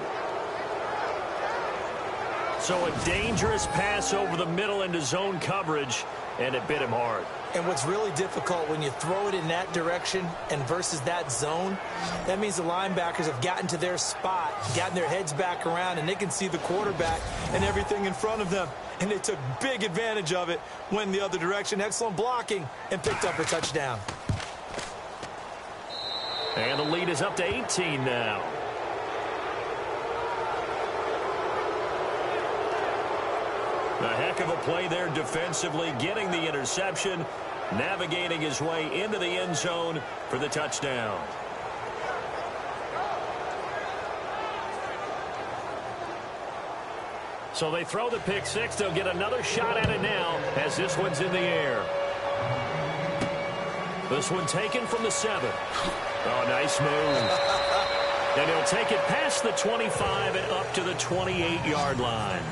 So a dangerous pass over the middle into zone coverage, and it bit him hard. And what's really difficult when you throw it in that direction and versus that zone, that means the linebackers have gotten to their spot, gotten their heads back around, and they can see the quarterback and everything in front of them. And they took big advantage of it, went the other direction. Excellent blocking, and picked up a touchdown. And the lead is up to 18 now. A heck of a play there defensively, getting the interception, navigating his way into the end zone for the touchdown. So they throw the pick-6. They'll get another shot at it now as this one's in the air. This one taken from the 7. Oh, nice move. And he'll take it past the 25 and up to the 28-yard line.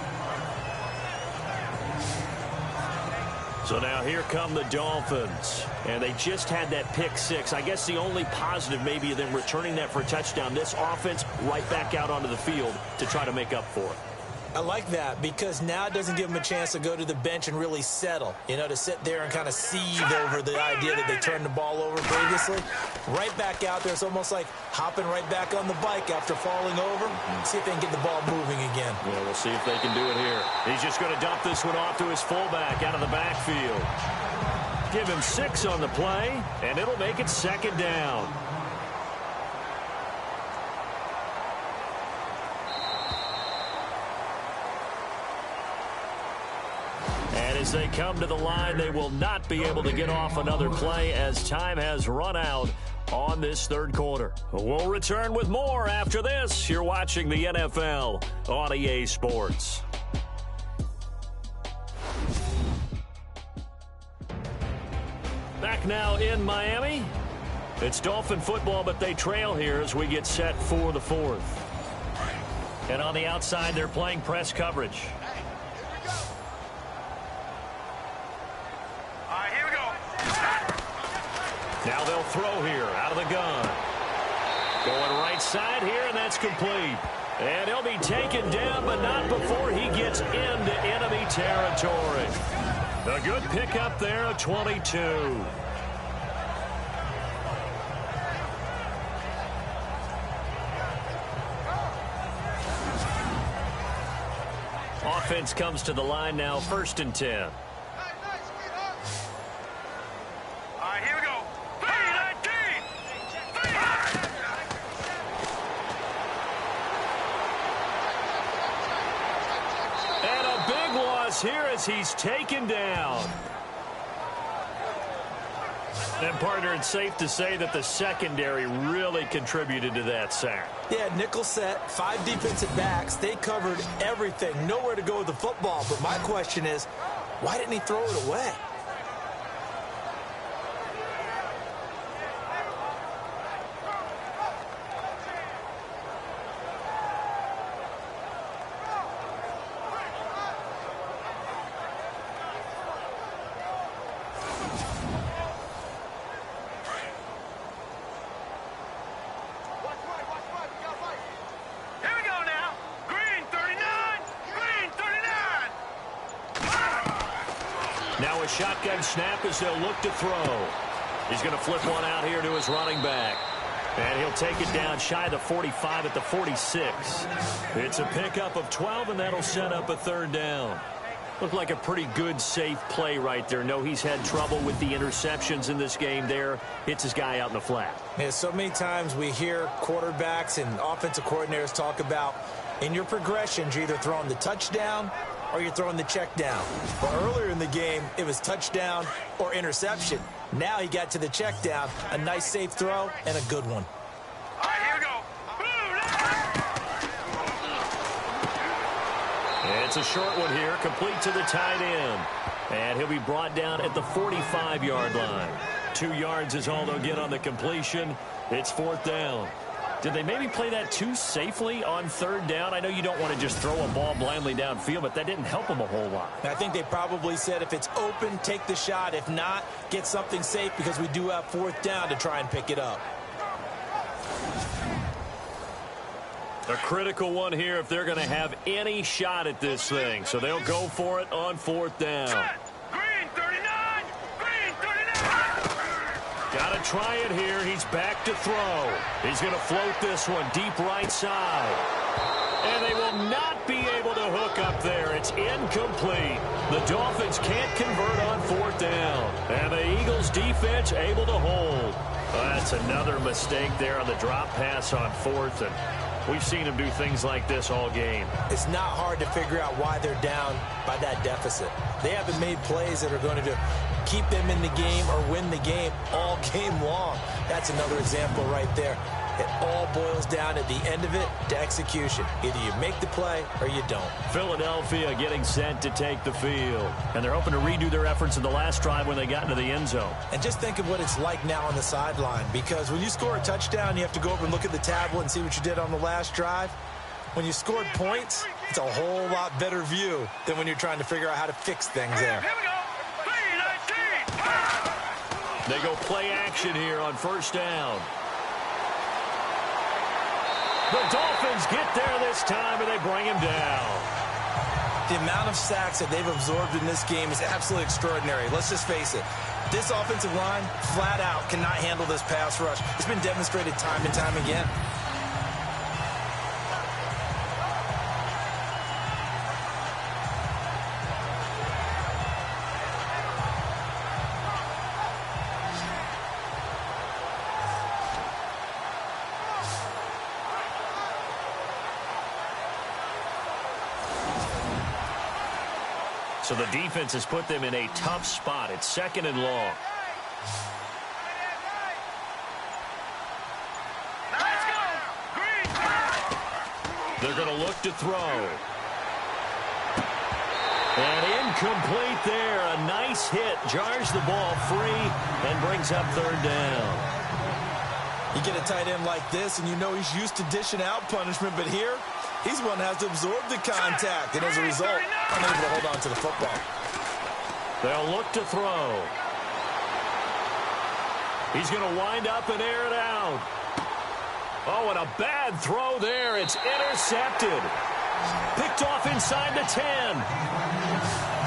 So now here come the Dolphins, and they just had that pick-6. I guess the only positive maybe of them returning that for a touchdown. This offense right back out onto the field to try to make up for it. I like that because now it doesn't give them a chance to go to the bench and really settle, you know, to sit there and kind of seethe over the idea that they turned the ball over previously. Right back out there. It's almost like hopping right back on the bike after falling over. See if they can get the ball moving again. Yeah, we'll see if they can do it here. He's just going to dump this one off to his fullback out of the backfield. Give him 6 on the play, and it'll make it 2nd down. As they come to the line, they will not be able to get off another play as time has run out on this 3rd quarter. We'll return with more after this. You're watching the NFL on EA Sports. Back now in Miami. It's Dolphin football, but they trail here as we get set for the 4th. And on the outside, they're playing press coverage. Now they'll throw here out of the gun. Going right side here, and that's complete. And he'll be taken down, but not before he gets into enemy territory. A good pickup there, a 22. Offense comes to the line now, 1st and 10. Here as he's taken down. And, partner, it's safe to say that the secondary really contributed to that sack. Yeah, nickel set, 5 defensive backs. They covered everything. Nowhere to go with the football. But my question is, why didn't he throw it away? Now a shotgun snap as they'll look to throw. He's going to flip one out here to his running back. And he'll take it down shy of the 45 at the 46. It's a pickup of 12, and that'll set up a 3rd down. Looked like a pretty good, safe play right there. No, he's had trouble with the interceptions in this game there. Hits his guy out in the flat. Yeah, so many times we hear quarterbacks and offensive coordinators talk about in your progressions, you're either throwing the touchdown or you're throwing the check down. But earlier in the game, it was touchdown or interception. Now he got to the check down, a nice safe throw, and a good one. All right, here we go. It's a short one here, complete to the tight end. And he'll be brought down at the 45-yard line. 2 yards is all they'll get on the completion. It's 4th down. Did they maybe play that too safely on third down? I know you don't want to just throw a ball blindly downfield, but that didn't help them a whole lot. I think they probably said if it's open, take the shot. If not, get something safe because we do have fourth down to try and pick it up. A critical one here if they're going to have any shot at this thing. So they'll go for it on fourth down. Green 39! Green 39! Got to try it here. He's back to throw. He's going to float this one deep right side. And they will not be able to hook up there. It's incomplete. The Dolphins can't convert on fourth down. And the Eagles defense able to hold. That's another mistake there on the drop pass on fourth. And we've seen them do things like this all game. It's not hard to figure out why they're down by that deficit. They haven't made plays that are going to keep them in the game or win the game all game long. That's another example right there. It all boils down at the end of it to execution. Either you make the play or you don't. Philadelphia getting set to take the field. And they're hoping to redo their efforts in the last drive when they got into the end zone. And just think of what it's like now on the sideline, because when you score a touchdown, you have to go over and look at the tablet and see what you did on the last drive. When you scored points, it's a whole lot better view than when you're trying to figure out how to fix things there. Here we go! 3-19! They go play action here on first down. The Dolphins get there this time, and they bring him down. The amount of sacks that they've absorbed in this game is absolutely extraordinary. Let's just face it. This offensive line, flat out, cannot handle this pass rush. It's been demonstrated time and time again. So the defense has put them in a tough spot. It's second and long. Let's go! Green! They're going to look to throw. And incomplete there. A nice hit. Jars the ball free and brings up third down. You get a tight end like this, and you know he's used to dishing out punishment, but here, he's one that has to absorb the contact, and as a result, unable to hold on to the football. They'll look to throw. He's going to wind up and air it out. Oh, and a bad throw there. It's intercepted. Picked off inside the 10.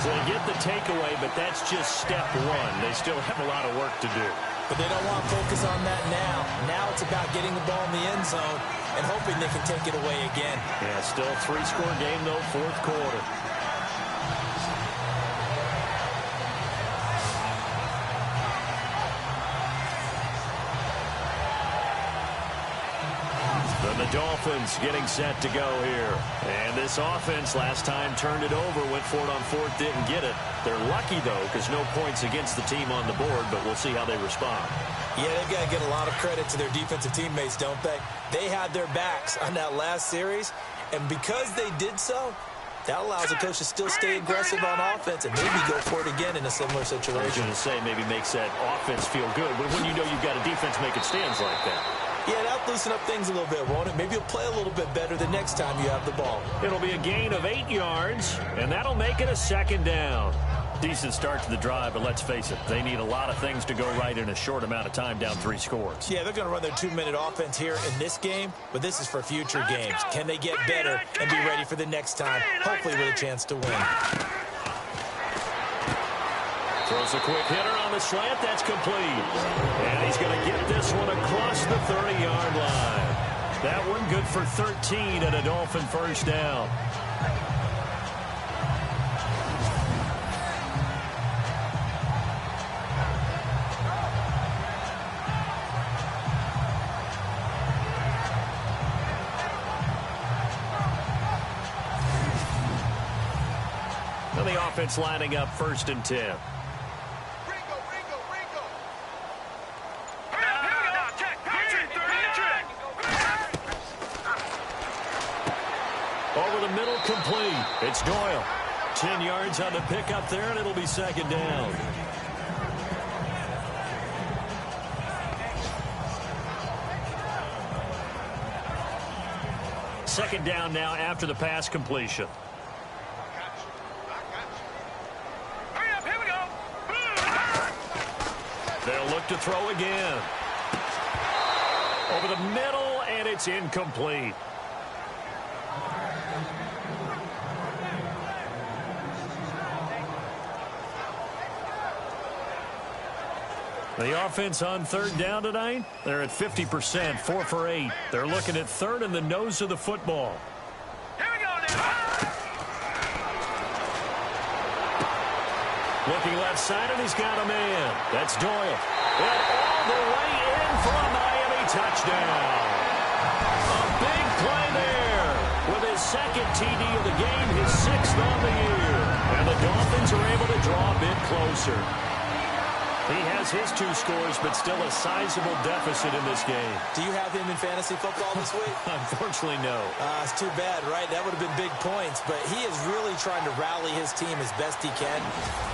So they get the takeaway, but that's just step one. They still have a lot of work to do. But they don't want to focus on that now. Now it's about getting the ball in the end zone and hoping they can take it away again. Yeah, still a three-score game, though, fourth quarter. The Dolphins getting set to go here. And this offense last time turned it over, went for it on fourth, didn't get it. They're lucky, though, because no points against the team on the board, but we'll see how they respond. Yeah, they've got to get a lot of credit to their defensive teammates, don't they? They had their backs on that last series, and because they did so, that allows the coach to still stay aggressive on offense and maybe go for it again in a similar situation. I was going to say maybe makes that offense feel good, but when you know you've got a defense making stands like that. Yeah, that'll loosen up things a little bit, won't it? Maybe you'll play a little bit better the next time you have the ball. It'll be a gain of 8 yards, and that'll make it a second down. Decent start to the drive, but let's face it, they need a lot of things to go right in a short amount of time, down 3 scores. Yeah, they're going to run their 2-minute offense here in this game, but this is for future games. Can they get better and be ready for the next time, hopefully with a chance to win? Throws a quick hitter on the slant. That's complete. And he's going to get this one across the 30-yard line. That one good for 13 and a Dolphin first down. And the offense lining up first and 10. Over the middle, complete. It's Doyle. 10 yards on the pickup there, and it'll be second down. second down now after the pass completion. Hurry up, here we go. They'll look to throw again. Over the middle, and it's incomplete. The offense on third down tonight, they're at 50%, 4 for 8. They're looking at third in the nose of the football. Here we go now. Looking left side, and he's got a man. That's Doyle. And all the way in for a Miami touchdown. A big play there. With his second TD of the game, his 6th on the year. And the Dolphins are able to draw a bit closer. He has his 2 scores, but still a sizable deficit in this game. Do you have him in fantasy football this week? Unfortunately, no. It's too bad, right? That would have been big points, but he is really trying to rally his team as best he can.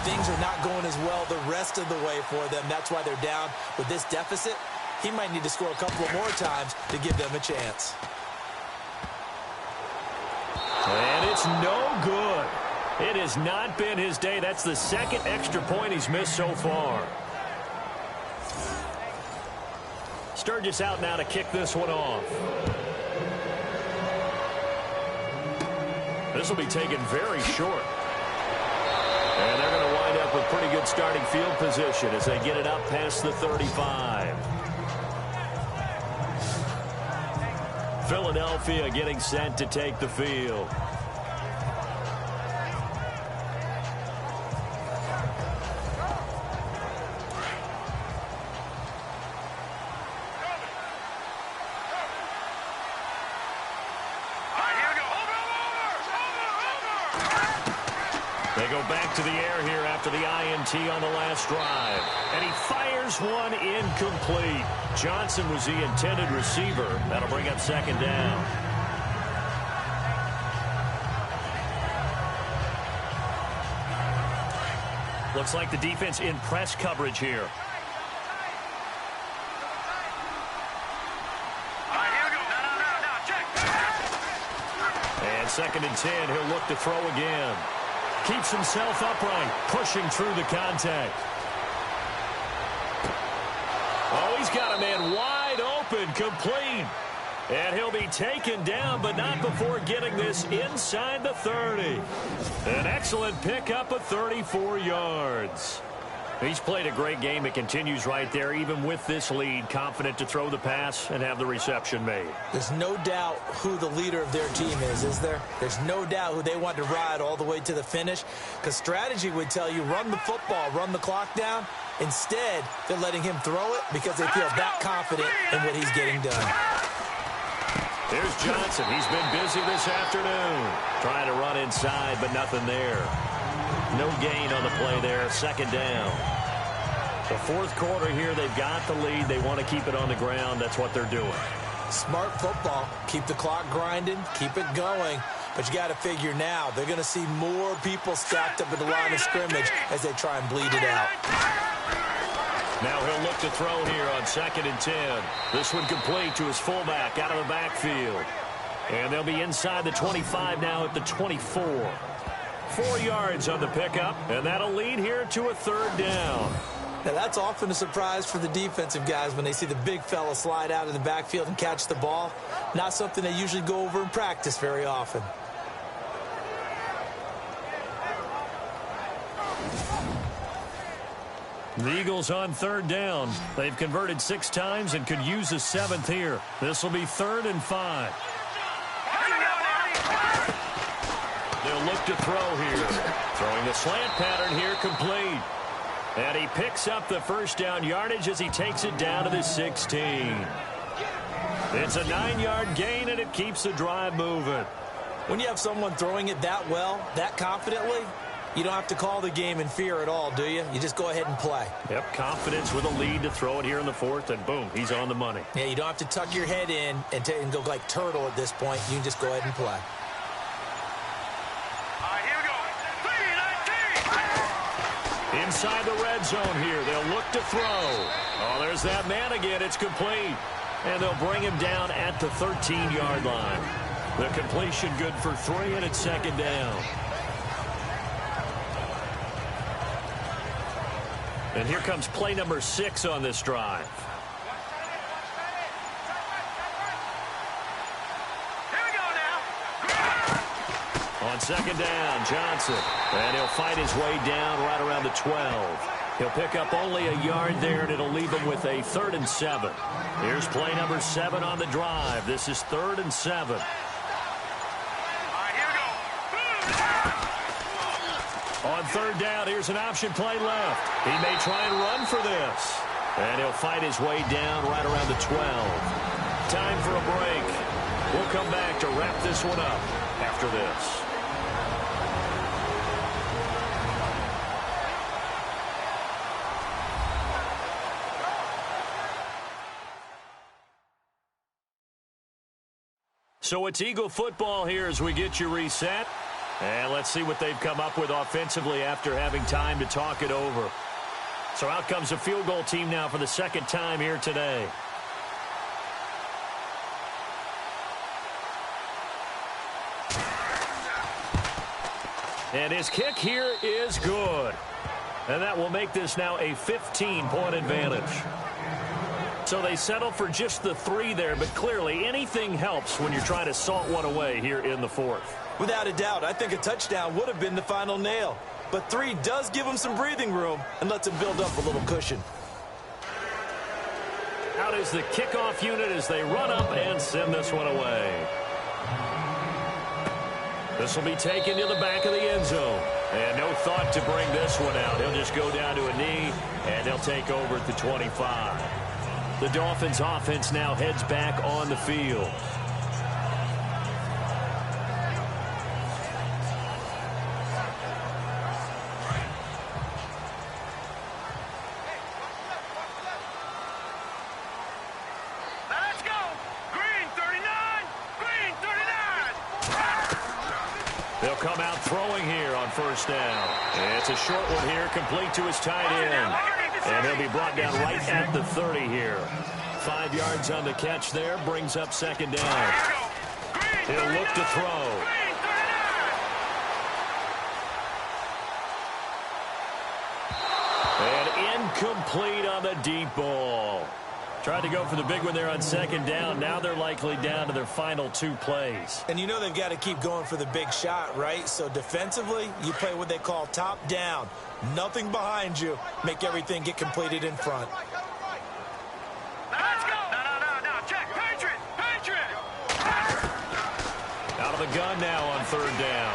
Things are not going as well the rest of the way for them. That's why they're down with this deficit. He might need to score a couple of more times to give them a chance. And it's no good. It has not been his day. That's the second extra point he's missed so far. Sturgis out now to kick this one off. This will be taken very short. And they're going to wind up with pretty good starting field position as they get it up past the 35. Philadelphia getting set to take the field. They go back to the air here after the INT on the last drive. And he fires one incomplete. Johnson was the intended receiver. That'll bring up second down. Looks like the defense in press coverage here. And 2nd and 10, he'll look to throw again. Keeps himself upright, pushing through the contact. Oh, he's got a man wide open, complete. And he'll be taken down, but not before getting this inside the 30. An excellent pickup of 34 yards. He's played a great game. It continues right there, even with this lead, confident to throw the pass and have the reception made. There's no doubt who the leader of their team is there? There's no doubt who they want to ride all the way to the finish, because strategy would tell you run the football, run the clock down. Instead, they're letting him throw it because they feel that confident in what he's getting done. Here's Johnson. He's been busy this afternoon. Trying to run inside, but nothing there. No gain on the play there. 2nd down. The 4th quarter here, they've got the lead. They want to keep it on the ground. That's what they're doing. Smart football. Keep the clock grinding. Keep it going. But you got to figure now, they're going to see more people stacked up at the line of scrimmage as they try and bleed it out. Now he'll look to throw here on 2nd and 10. This one complete to his fullback out of the backfield. And they'll be inside the 25 now at the 24. 4 yards on the pickup, and that'll lead here to a 3rd down. Now, that's often a surprise for the defensive guys when they see the big fella slide out of the backfield and catch the ball. Not something they usually go over in practice very often. The Eagles on 3rd down. They've converted 6 times and could use a 7th here. This will be 3rd and 5. They'll look to throw here. Throwing the slant pattern here, complete. And he picks up the 1st down yardage as he takes it down to the 16. It's a 9-yard gain, and it keeps the drive moving. When you have someone throwing it that well, that confidently, you don't have to call the game in fear at all, do you? You just go ahead and play. Yep, confidence with a lead to throw it here in the 4th, and boom, he's on the money. Yeah, you don't have to tuck your head in and go like turtle at this point. You can just go ahead and play. Inside the red zone here. They'll look to throw. Oh, there's that man again. It's complete. And they'll bring him down at the 13-yard line. The completion good for 3, and it's second down. And here comes play number 6 on this drive. Here we go now. On second down, Johnson. And he'll fight his way down right around the 12. He'll pick up only a yard there, and it'll leave him with a 3rd and 7. Here's play number 7 on the drive. This is 3rd and 7. On 3rd down, here's an option play left. He may try and run for this. And he'll fight his way down right around the 12. Time for a break. We'll come back to wrap this one up after this. So it's Eagle football here as we get you reset. And let's see what they've come up with offensively after having time to talk it over. So out comes a field goal team now for the second time here today. And his kick here is good. And that will make this now a 15-point advantage. So they settle for just the 3 there, but clearly anything helps when you're trying to salt one away here in the 4th. Without a doubt, I think a touchdown would have been the final nail. But 3 does give him some breathing room and lets him build up a little cushion. Out is the kickoff unit as they run up and send this one away. This will be taken to the back of the end zone. And no thought to bring this one out. He'll just go down to a knee, and he'll take over at the 25. The Dolphins offense now heads back on the field. Let's go. Green 39. Green 39. They'll come out throwing here on 1st down. It's a short one here, complete to his tight end. And he'll be brought down right at the 30 here. 5 yards on the catch there, brings up second down. He'll look to throw. And incomplete on the deep ball. Tried to go for the big one there on second down. Now they're likely down to their final 2 plays. And you know they've got to keep going for the big shot, right? So defensively, you play what they call top down. Nothing behind you. Make everything get completed in front. Let's go. No. Check. Patriot. Out of the gun now on 3rd down.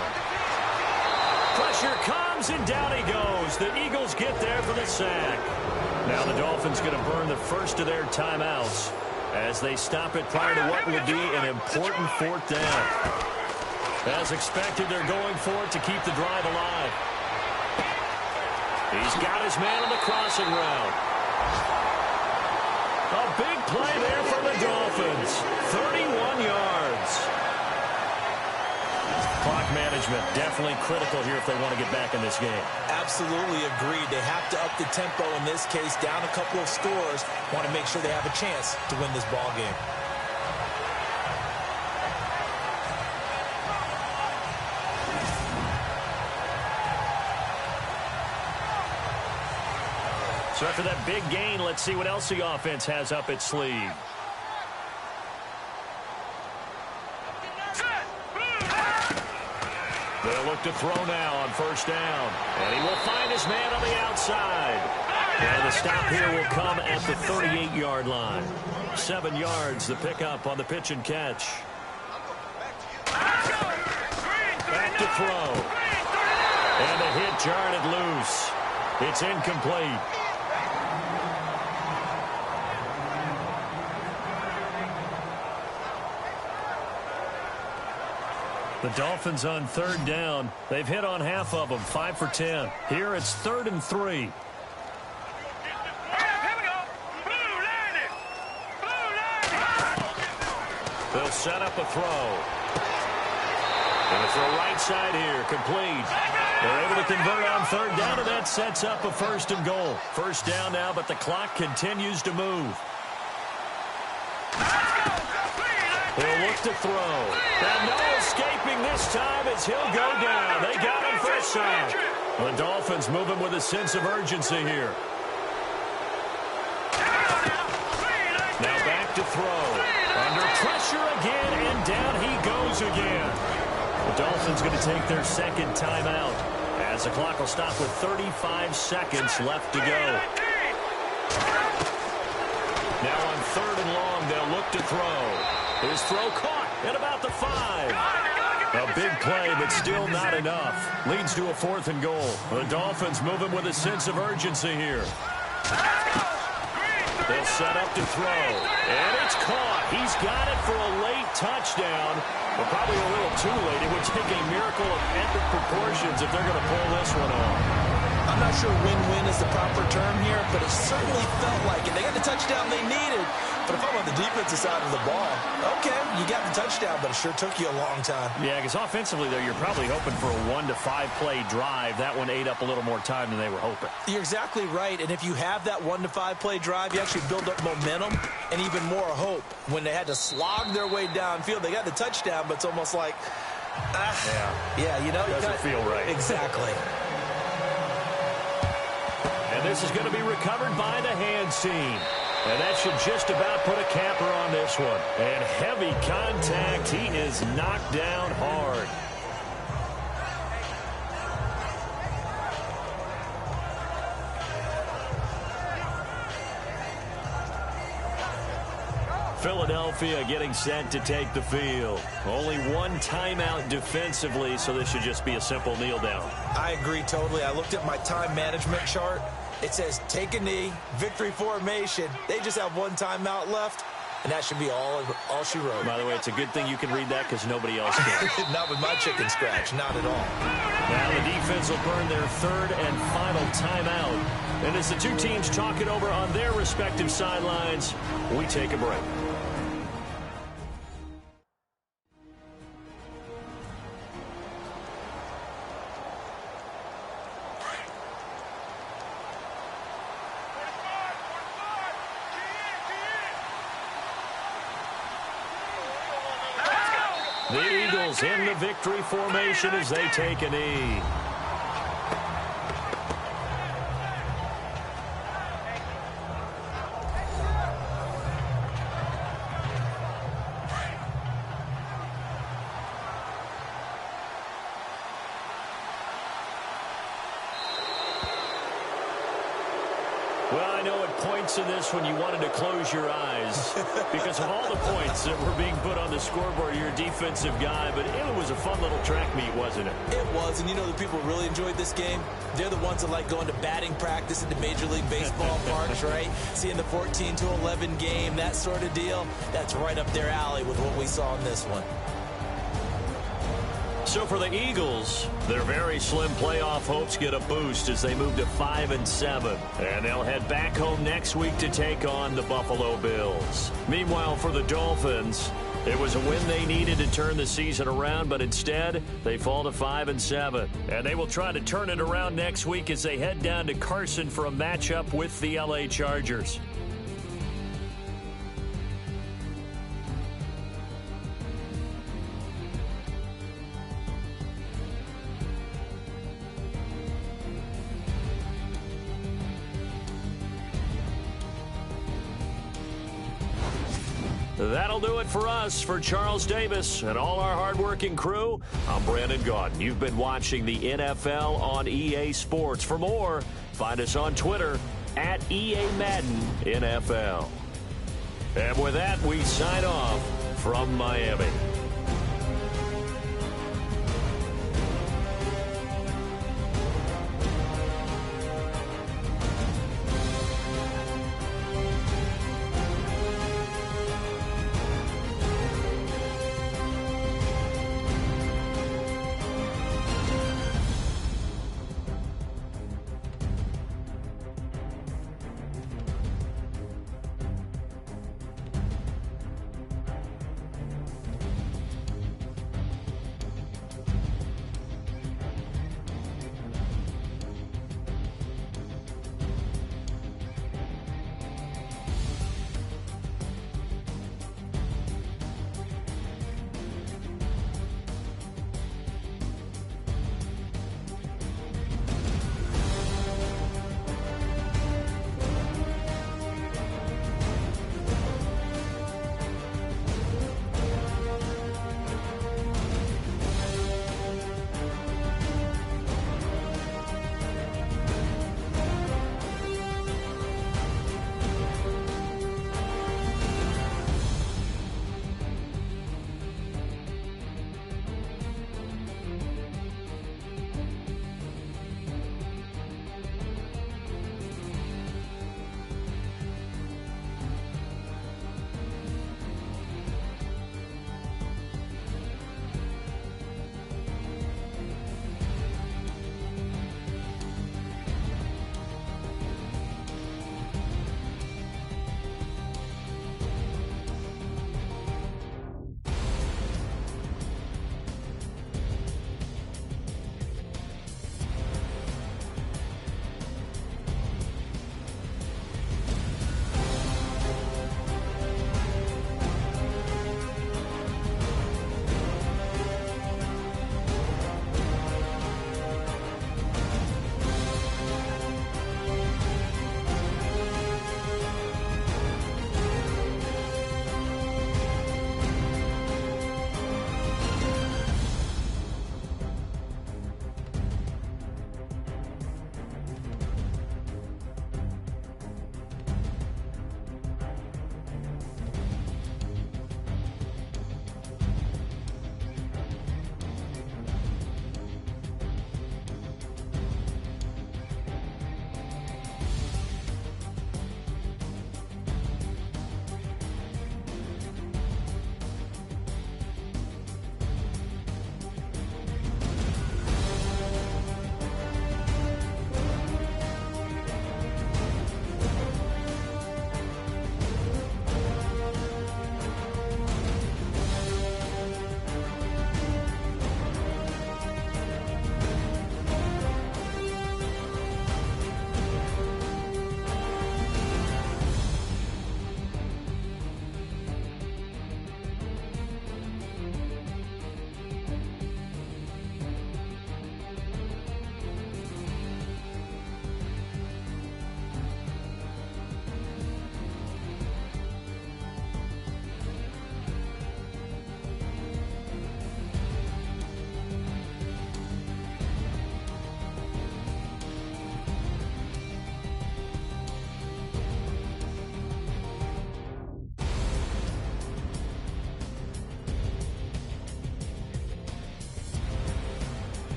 Pressure comes, and down he goes. The Eagles get there for the sack. Now the Dolphins going to burn the first of their timeouts as they stop it prior to what would be an important 4th down. As expected, they're going for it to keep the drive alive. He's got his man on the crossing route. A big play there for the Dolphins. 31 yards. Clock management definitely critical here if they want to get back in this game. Absolutely agreed. They have to up the tempo in this case, down a couple of scores. Want to make sure they have a chance to win this ball game. So after that big gain, let's see what else the offense has up its sleeve. They'll look to throw now on 1st down. And he will find his man on the outside. And the stop here will come at the 38-yard line. 7 yards, the pickup on the pitch and catch. Back to throw. And the hit jarred it loose. It's incomplete. The Dolphins on 3rd down. They've hit on half of them, 5 for 10. Here it's 3rd and 3. They'll set up a throw. And it's the right side here, complete. They're able to convert on 3rd down, and that sets up a 1st and goal. 1st down now, but the clock continues to move. He'll look to throw. And no escaping this time as he'll go down. They got him for a sack. The Dolphins moving with a sense of urgency here. Now back to throw. Under pressure again, and down he goes again. The Dolphins going to take their second timeout as the clock will stop with 35 seconds left to go. Now on 3rd and long, they'll look to throw. His throw caught at about the 5. A big play, but still not enough. Leads to a 4th and goal. The Dolphins moving with a sense of urgency here. They'll set up to throw. And it's caught. He's got it for a late touchdown. But probably a little too late. It would take a miracle of epic proportions if they're going to pull this one off. I'm not sure win-win is the proper term here, but it certainly felt like it. They got the touchdown they needed. But if I'm on the defensive side of the ball, okay, you got the touchdown, but it sure took you a long time. Yeah, because offensively, though, you're probably hoping for a 1 to 5 play drive. That one ate up a little more time than they were hoping. You're exactly right, and if you have that 1 to 5 play drive, you actually build up momentum and even more hope. When they had to slog their way downfield, they got the touchdown, but it's almost like, yeah, you know. Doesn't feel right. Exactly. And this is going to be recovered by the hands team. And that should just about put a capper on this one. And heavy contact. He is knocked down hard. Philadelphia getting set to take the field. Only one timeout defensively, so this should just be a simple kneel down. I agree totally. I looked at my time management chart. It says take a knee, victory formation. They just have one timeout left, and that should be all she wrote. By the way, it's a good thing you can read that because nobody else can. Not with my chicken scratch, not at all. Now the defense will burn their 3rd and final timeout. And as the two teams talk it over on their respective sidelines, we take a break. The Eagles in the victory formation as they take a knee. Well, I know at points in this when you wanted to close your eyes because of all the points that were being put on the scoreboard. You're a defensive guy, but it was a fun little track meet, wasn't it? It was, and you know the people really enjoyed this game? They're the ones that like going to batting practice at the Major League Baseball parks, right? Seeing the 14-11 game, that sort of deal. That's right up their alley with what we saw in this one. So for the Eagles, their very slim playoff hopes get a boost as they move to 5-7. And they'll head back home next week to take on the Buffalo Bills. Meanwhile, for the Dolphins, it was a win they needed to turn the season around, but instead, they fall to 5-7. And they will try to turn it around next week as they head down to Carson for a matchup with the LA Chargers. That'll do it for us. For Charles Davis and all our hardworking crew, I'm Brandon Gaudin. You've been watching the NFL on EA Sports. For more, find us on Twitter at EA Madden NFL. And with that, we sign off from Miami.